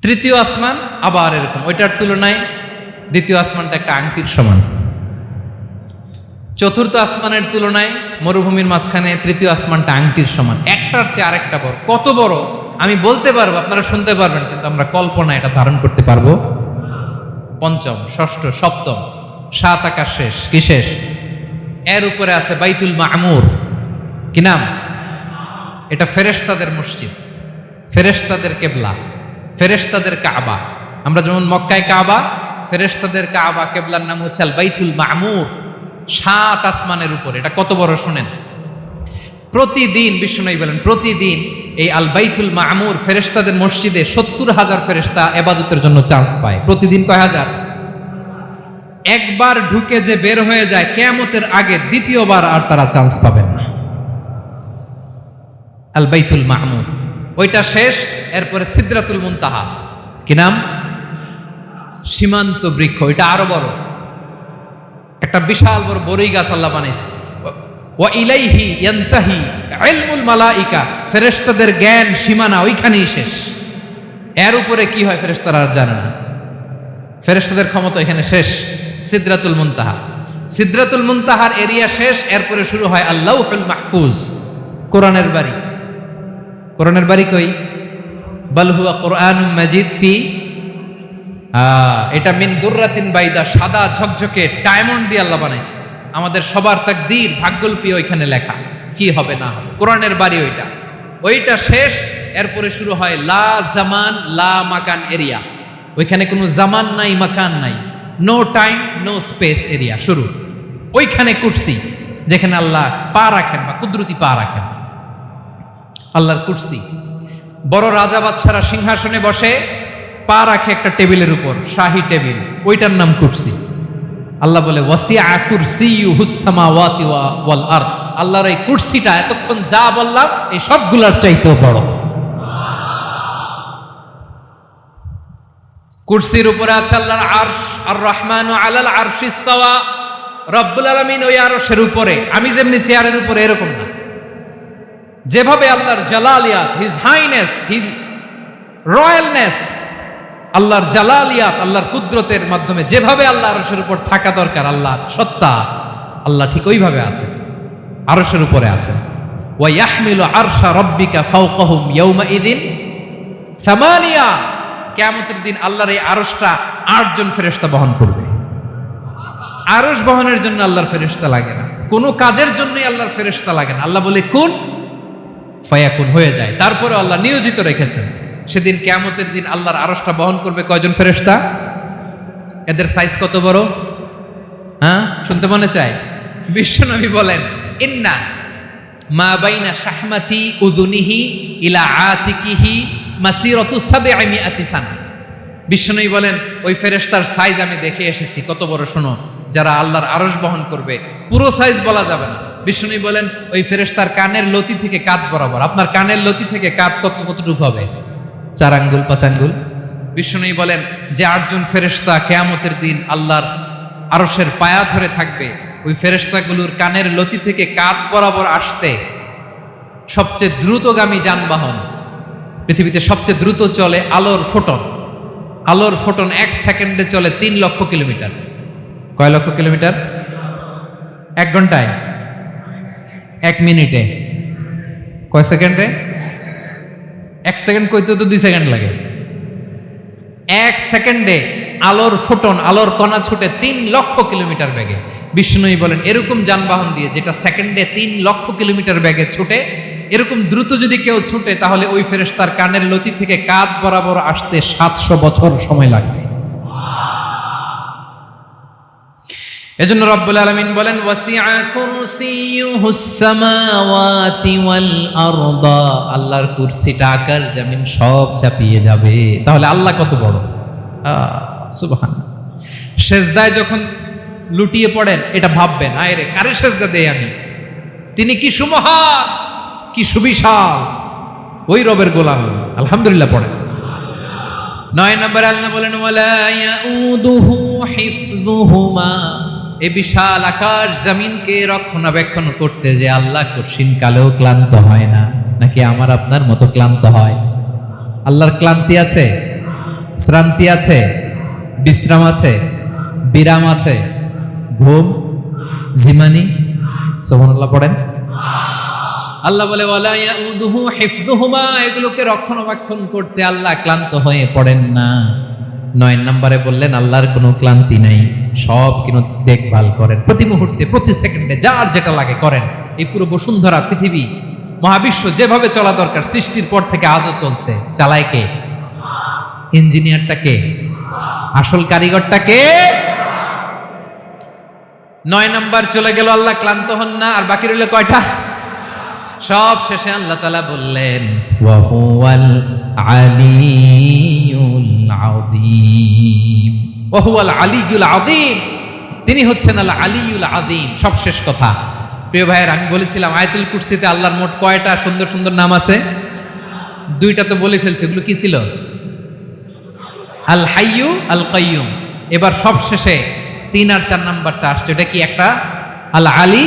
A: তৃতীয় আসমান আবার এরকম, ওইটার তুলনায় দ্বিতীয় আসমানটা একটা আংটির সমান। চতুর্থ আসমানের তুলনায় মরুভূমির মাঝখানে তৃতীয় আসমানটা আংটির সমান, একটার চেয়ে আরেকটা বড়। কত বড় আমি বলতে পারবো, আপনারা শুনতে পারবেন, কিন্তু আমরা কল্পনা এটা ধারণ করতে পারবো। পঞ্চম, ষষ্ঠ, সপ্তম, 7 আকাশ শেষ, কি শেষ? এর উপরে আছে বাইতুল মামুর। কি নাম? এটা ফেরেশতাদের মসজিদ, ফেরেশতাদের কেবলা, ফেরেশতাদের কাবা। আমরা যেমন মক্কায় কাবা, ফেরেশতাদের কাবা কেবলার নাম হচ্ছে আল বাইতুল মামুর, 7 আসমানের উপরে। এটা কত বড় শুনেন। প্রতিদিন বিশ্বনবী বলেন, প্রতিদিন এই আল বাইতুল মামুর ফেরেশতাদের মসজিদে 70,000 ফেরেশতা ইবাদতের জন্য চান্স পায়। প্রতিদিন কয় হাজার? একবার ঢুকে যে বের হয়ে যায় কিয়ামতের আগে দ্বিতীয়বার আর তারা চান্স পাবেন না। আল বাইতুল মামুর ওইটা শেষ, এরপরে সিদরাতুল মুনতাহা। কি নাম? সীমান্ত বৃক্ষ। এটা আরো বড়, একটা বিশাল বড় বড়ই গাছ আল্লাহ বানাইছে। ওয়া ইলাইহি ইয়ানতাহি ইলমুল মালাইকা, ফেরেশতাদের জ্ঞান সীমানা ওইখানেই শেষ। এর উপরে কি হয় ফেরেশতারা আর জানে না। ফেরেশতাদের ক্ষমতা এখানে শেষ। সিদরাতুল মুনতাহা, সিদরাতুল মুনতাহার এরিয়া শেষ, এরপরে শুরু হয় আল্লাহুল মাহফুজ, কোরআনের বাড়ি। কোরআনের বাড়ি কই? বাল হুয়া কোরআনুম মাজিদ ফি, এটা মিন দুররাতিন বাইদা, সাদা ঝকঝকে ডায়মন্ড দিয়ে আল্লাহ বানাইছে। আমাদের সবার তাকদীর, ভাগ্যলিপি ওইখানে লেখা, কি হবে না হবে। কোরআনের বাড়ি ওইটা, ওইটা শেষ। এরপরে শুরু হয় লা জামান লা মাকান এরিয়া। ওইখানে কোনো জামান নাই, মাকান নাই, no time no space area শুরু। ওইখানে কুরসি, যেখানে আল্লাহ পা রাখেন বা কুদরতি পা রাখেন, আল্লাহর কুরসি। বড় রাজা বাদশারা সিংহাসনে বসে পা রাখে একটা টেবিলের উপর, শাহী টেবিল, ওইটার নাম কুরসি। আল্লাহ বলে ওয়াসিআ কুরসিয়ুহুস সামাওয়াতি ওয়াল আরদ। আল্লাহর এই কুরসিটা এতক্ষণ যা বললাম এই সবগুলোর চাইতেও বড়। কুরসির উপরে আছে আল্লাহর আরশ, আর রহমানু আলাল আরশি ইস্তাওয়া। রব্বুল আলামিন ওই আরশের উপরে, আমি যেমনি চেয়ারের উপরে এরকম না। যেভাবে আল্লাহর জালালিয়াত, হিজ হাইনেস, হিজ রয়্যালনেস, আল্লাহর জালালিয়াত, আল্লাহর কুদরতের মাধ্যমে যেভাবে আল্লাহ আরশের উপর থাকা দরকার, আল্লাহর সত্তা, আল্লাহ ঠিক ওইভাবে আছে, আরশের উপরে আছে। ওয়া ইয়াহমিলু আরশা রাব্বিকা ফাওকাহুম ইয়াওমাইযিন সামানিয়া। কিয়ামতের দিন আল্লাহর এই আরশটা 8 জন ফেরেশতা বহন করবে। আরশ বহনের জন্য আল্লাহর ফেরেশতা লাগে না, কোনো কাজের জন্যই আল্লাহর ফেরেশতা লাগে না। আল্লাহ বলে কুন ফায়াকুন, হয়ে যায়। তারপরে আল্লাহ নিয়োজিত রেখেছেন। সেদিন কিয়ামতের দিন আল্লাহর আরশটা বহন করবে কয়জন ফেরেশতা? এদের সাইজ কত বড়? হ্যাঁ, শুনতে মনে চায়? বিশ্বনবী বলেন ইন্না মা বাইনা শাহমাতি উযুনিহি ইলা আতিকিহি মাসিরাতু 700 সানা। বিশ্বনবী বলেন ওই ফেরেশতার সাইজ আমি দেখে এসেছি। কত বড় শোনো, যারা আল্লাহর আরশ বহন করবে, পুরো সাইজ বলা যাবে না। বিশ্বনবী বলেন ওই ফেরেশতার কানের লতি থেকে কাঁধ বরাবর। আপনার কানের লতি থেকে কাঁধ কতটুকু হবে? 4 আঙ্গুল 5 আঙ্গুল। বিশ্বনবী বলেন যে 8 জন ফেরেশতা কিয়ামতের দিন আল্লাহর আরশের পায়া ধরে থাকবে, ওই ফেরেশতাগুলোর কানের লতি থেকে কাঁধ বরাবর আসতে সবচেয়ে দ্রুতগামী যানবাহন, পৃথিবীতে সবচেয়ে দ্রুত চলে আলোর ফোটন। আলোর ফোটন 1 সেকেন্ডে চলে 3 লক্ষ কিলোমিটার। কয় লক্ষ কিলোমিটার? 1 ঘন্টায়? 1 মিনিটে? কয় সেকেন্ডে? 1 সেকেন্ড কইতে তো 2 সেকেন্ড লাগে। 1 সেকেন্ডে আলোর ফোটন, আলোর কণা ছুটে 3 লক্ষ কিলোমিটার বেগে। বিষ্ণুই বলেন এরকম যানবাহন দিয়ে, যেটা সেকেন্ডে 3 লক্ষ কিলোমিটার বেগে ছুটে, এরকম দ্রুত যদি কেউ ছুটে, তাহলে ওই ফেরেশতার কানের লতি থেকে কাঁধ বরাবর আসতে 700 বছর সময় লাগবে। এজন্য রব্বুল আলামিন বলেন ওয়াসিআ কুরসিয়ুহুস সামাওয়াতি ওয়াল আরদা। আল্লাহর কুরসিটা আকাশ জমিন সব চাপিয়ে যাবে। তাহলে আল্লাহ কত বড়! সুবহানাল্লাহ। সেজদায় যখন লুটিয়ে পড়েন, এটা ভাববেন, আয় রে কারে সেজদা দেই আমি, তিনি কি সুমহান, কি সুবিশাল, ওই রবের গোলাম। আলহামদুলিল্লাহ পড়েন। 9 নম্বর আল্লাহ বলেন ওয়ালা ইয়াউদুহু হিফযুহুমা। এই বিশাল আকাশ জমিনকে রক্ষণাবেক্ষণ করতে যে আল্লাহ কঠিন কালেও ক্লান্ত হয় না। নাকি আমার আপনার মতো ক্লান্ত হয়? আল্লাহর ক্লান্তি আছে? শ্রান্তি আছে, বিশ্রাম আছে, বিরাম আছে, ঘুম, জিমানি। সুবহানাল্লাহ পড়েন। আল্লাহ বলে ওয়ালা ইয়াউদুহু হিফযুহুমা, এগুলোকে রক্ষণাবেক্ষণ করতে আল্লাহ ক্লান্ত হয়ে পড়েন না। 9 নম্বরে বললেন আল্লাহর কোনো ক্লান্তি নাই, সব কিন্তু দেখভাল করেন, প্রতি মুহূর্তে প্রতি সেকেন্ডে যার যেটা লাগে করেন। এই পুরো বসুন্ধরা, পৃথিবী, মহাবিশ্ব যেভাবে চলা দরকার সৃষ্টির পর থেকে আজও চলছে। চালায় কে? ইঞ্জিনিয়ারটা কে? আসল কারিগরটা কে? 9 নম্বর চলে গেল, আল্লাহ ক্লান্ত হন না। আর বাকি রইল কয়টা? সব শেষে আল্লাহ তাআলা বললেন ওয়া হুয়াল আলিয়ুল আযীম, ওয়া হুয়াল আলিয়ুল আযীম, তিনি হচ্ছেন আল আলিয়ুল আযীম। সব শেষ কথা। প্রিয় ভাইয়ের, আমি বলেছিলাম আয়াতুল কুরসিতে আল্লাহর মোট কয়টা সুন্দর সুন্দর নাম আছে? 2টা তো বলে ফেলছে। এগুলো কি ছিল? আল হাইয়ু, আল কাইয়ুম। এবার সব শেষে 3 আর 4 নাম্বারটা আসছে। এটা কি? একটা আল আলী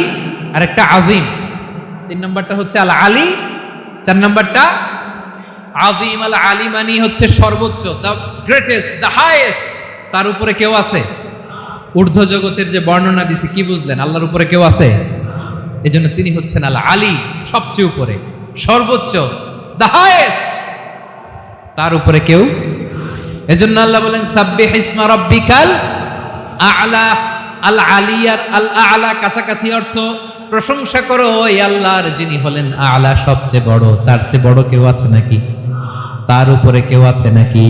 A: আর একটা আযীম। 3 নাম্বারটা হচ্ছে আল আলী, 4 নাম্বারটা আযীম। আল আলী মানে হচ্ছে সর্বোচ্চ, দ্য গ্রেটেস্ট, দ্য হাইয়েস্ট। তার উপরে কেউ আছে? ঊর্ধ্ব জগতের যে বর্ণনা দিছি, কি বুঝলেন? আল্লাহর উপরে কেউ আছে? এজন্য তিনি হচ্ছেন আল আলী, সবচেয়ে উপরে, সর্বোচ্চ, দ্য হাইয়েস্ট। তার উপরে কেউ। এজন্য আল্লাহ বলেন সাব্বিহ ইসমা রাব্বিকাল আ'লা। আল আলিয়ার আল আ'লা কাছাকাছি অর্থ প্রশংসা করো ওই আল্লাহর যিনি হলেন আ'লা, সবচেয়ে বড়। তার চেয়ে বড় কেউ আছে নাকি? তার উপরে কেউ আছে নাকি?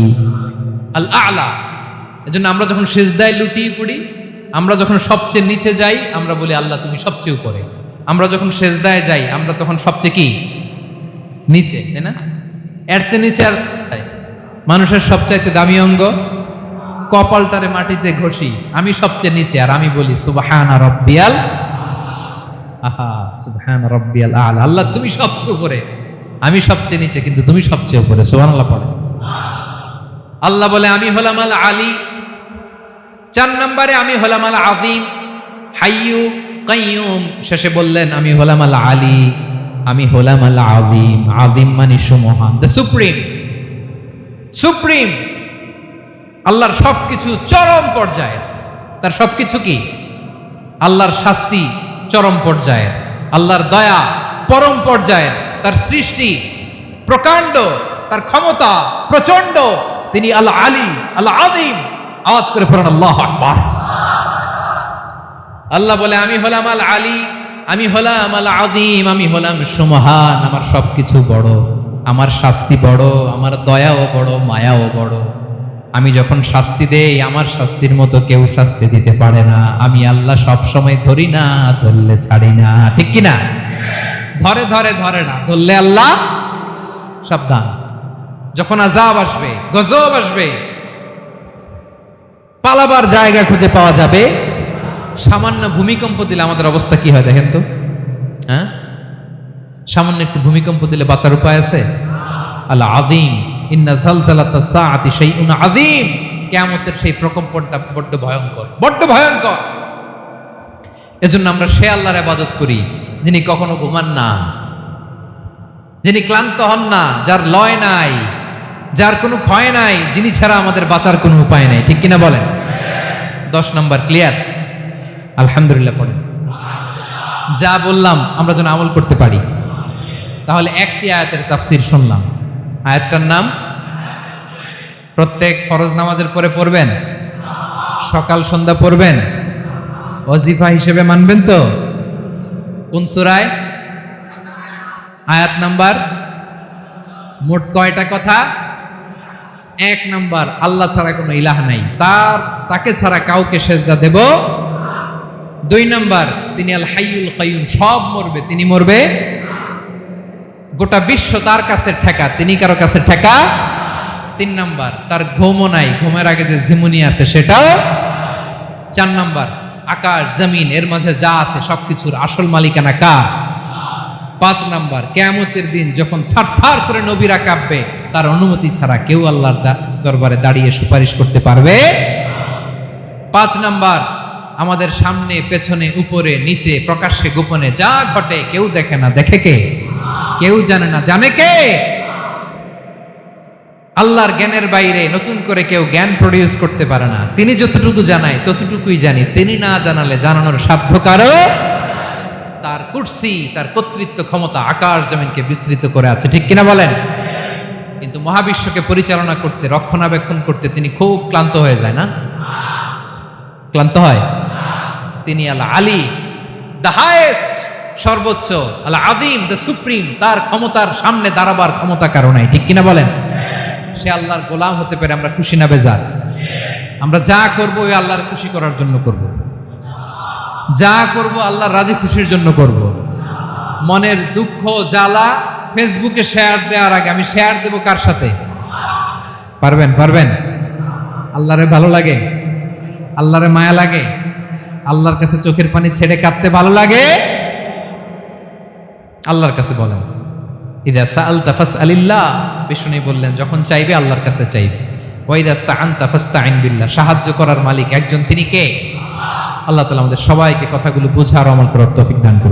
A: আল আ'লা। এজন্য আমরা যখন সিজদায় লুটিয়ে পড়ি, আমরা যখন সবচেয়ে নিচে যাই, আমরা বলি আল্লাহ তুমি সবচেয়ে উপরে। আমরা যখন সিজদায় যাই, আমরা তখন সবচেয়ে কি? নিচে, তাই না? এর চেয়ে নিচে আর মানুষের সবচাইতে দামি অঙ্গ কপালটারে মাটিতে ঘষি, আমি সবচেয়ে নিচে, আর আমি বলি সুবহানা রাব্বিয়াল, আহা সুবহানা রাব্বিয়াল আ'লা। আল্লাহ তুমি সবচেয়ে উপরে, আমি সবচেয়ে নিচে, কিন্তু তুমি সবচেয়ে উপরে। সুবহানাল্লাহ পড়ে। আল্লাহ বলে আমি হলাম আল আলী। 4 নম্বরে আমি হলাম আল আযীম, হাইয়ু কাইয়ুম। শেষে বললেন আমি হলাম আল আলী, আমি হলাম আল আযীম। আযীম মানে সুমহান, দ্য সুপ্রিম। সুপ্রিম। আল্লাহর সবকিছু চরম পর্যায়ের। তার সবকিছু কি? আল্লাহর শাস্তি চরম পর্যায়ের, আল্লাহর দয়া পরম পর্যায়ের, তার সৃষ্টি প্রকাণ্ড, তার ক্ষমতা প্রচন্ড। তিনি আল আলী, আল আযীম। আওয়াজ করে পড়েন আল্লাহু আকবার। আল্লাহ বলে আমি হলাম আল আলী, আমি হলাম আল আযীম, আমি হলাম সুমহান। আমার সবকিছু বড়, আমার শাস্তি বড়, আমার দয়াও বড়, মায়াও বড়। আমি যখন শাস্তি দেই, আমার শাস্তির মতো কেউ শাস্তি দিতে পারে না। আমি আল্লাহ সব সময় ধরি না, ধরলে ছাড়ি না। ঠিক কি না? ধরে ধরে ধরে না, ধরলে আল্লাহ সাবধান। যখন আযাব আসবে, গজব আসবে, পালাবার জায়গা খুঁজে পাওয়া যাবে। সামান্য ভূমিকম্প দিলে আমাদের অবস্থা কি হয় দেখেন তো? হ্যাঁ, সামান্য একটু ভূমিকম্প দিলে বাঁচার উপায় আছে? আল আযীম, ইন্না যালজালাতাস সাআতি শাইউন আযীম। কিয়ামতের সেই প্রকম্পনটা বড্ড ভয়ঙ্কর, বড্ড ভয়ঙ্কর। এজন্য আমরা সে আল্লাহর ইবাদত করি যিনি কখনো ঘুমান না, যিনি ক্লান্ত হন না, যার লয় নাই, যার কোনো ক্ষয় নাই, যিনি ছাড়া আমাদের বাঁচার কোনো উপায় নাই। ঠিক কিনা বলেন? 10 নম্বর ক্লিয়ার? আলহামদুলিল্লাহ পড়েন। যা বললাম আমরা যেন আমল করতে পারি। তাহলে একটি আয়াতের তাফসীর শুনলাম। আয়াতটার নাম প্রত্যেক ফরজ নামাজের পরে পড়বেন, সকাল সন্ধ্যা পড়বেন, ওয়াজিফা হিসেবে মানবেন তো? কোন সূরায়? আয়াত নাম্বার। মোট কয়টা কথা? 1 নাম্বার, আল্লাহ ছাড়া কোনো ইলাহ নাই, তাকে ছাড়া কাউকে সেজদা দেব। 2 নাম্বার, তিনি আল হাইয়ুল কাইয়ুম, সব মরবে, তিনি মরবে। গোটা বিশ্ব তার কাছে ঠেকা, তিনি কারো কাছে ঠেকা। 3 নাম্বার, তার ঘুমও নাই, ঘুমের আগে যে ঝিমুনি আছে সেটাও। 4 নাম্বার, আকাশ জমিন এর মাঝে যা আছে সবকিছুর আসল মালিকানা কার? 5 নাম্বার, কিয়ামতের দিন যখন থারথার করে নবীরা কাঁপবে, তার অনুমতি ছাড়া কেউ আল্লাহর দরবারে দাঁড়িয়ে সুপারিশ করতে পারবে। 5 নাম্বার, আমাদের সামনে পেছনে উপরে নিচে প্রকাশ্যে গোপনে যা ঘটে কেউ দেখে না, দেখে কে? কেউ জানে না, জানে কে? আল্লাহর জ্ঞানের বাইরে নতুন করে কেউ জ্ঞান প্রডিউস করতে পারে না। তিনি যতটুকু জানায় ততটুকুই জানি, তিনি না জানালে জানানোর সাধ্য কারো। তার কুরসি, তার কর্তৃত্ব ক্ষমতা আকাশ জমিনকে বিস্তৃত করে আছে, ঠিক কিনা বলেন? কিন্তু মহাবিশ্বকে পরিচালনা করতে, রক্ষণাবেক্ষণ করতে তিনি খুব ক্লান্ত হয়ে যায় না? ক্লান্ত হয়? তিনি আল আলী, দ্য হাইয়েস্ট, সর্বোচ্চ, আল আযীম, দ্য সুপ্রিম, তার ক্ষমতার সামনে দাঁড়াবার ক্ষমতা কারো নাই, ঠিক কিনা বলেন? সে আল্লাহর গোলাম হতে পেরে আমরা খুশি না বেজার? আমরা যা করব ওই আল্লাহর খুশি করার জন্য করব, যা করব আল্লাহর রাজি খুশির জন্য করব। মনের দুঃখ জ্বালা ফেসবুকে শেয়ার দেওয়ার আগে আমি শেয়ার দেব কার সাথে? পারবেন? পারবেন? আল্লাহরে ভালো লাগে, আল্লাহরে মায়া লাগে, আল্লাহর কাছে চোখের পানি ছেড়ে কাঁদতে ভালো লাগে? আল্লাহর কাছে বলেন, ইদা সাআলতা ফাসআলিল্লাহ, বিষ্ণু বললেন যখন চাইবে আল্লাহর কাছে চাইবে। ওয়া ইদা ইসতাআনতা ফাসতাইন বিল্লাহ, সাহায্য করার মালিক একজন, তিনি কে? আল্লাহ তাআলা আমাদের সবাইকে কথাগুলো বোঝার আমল করার তৌফিক দান করুন।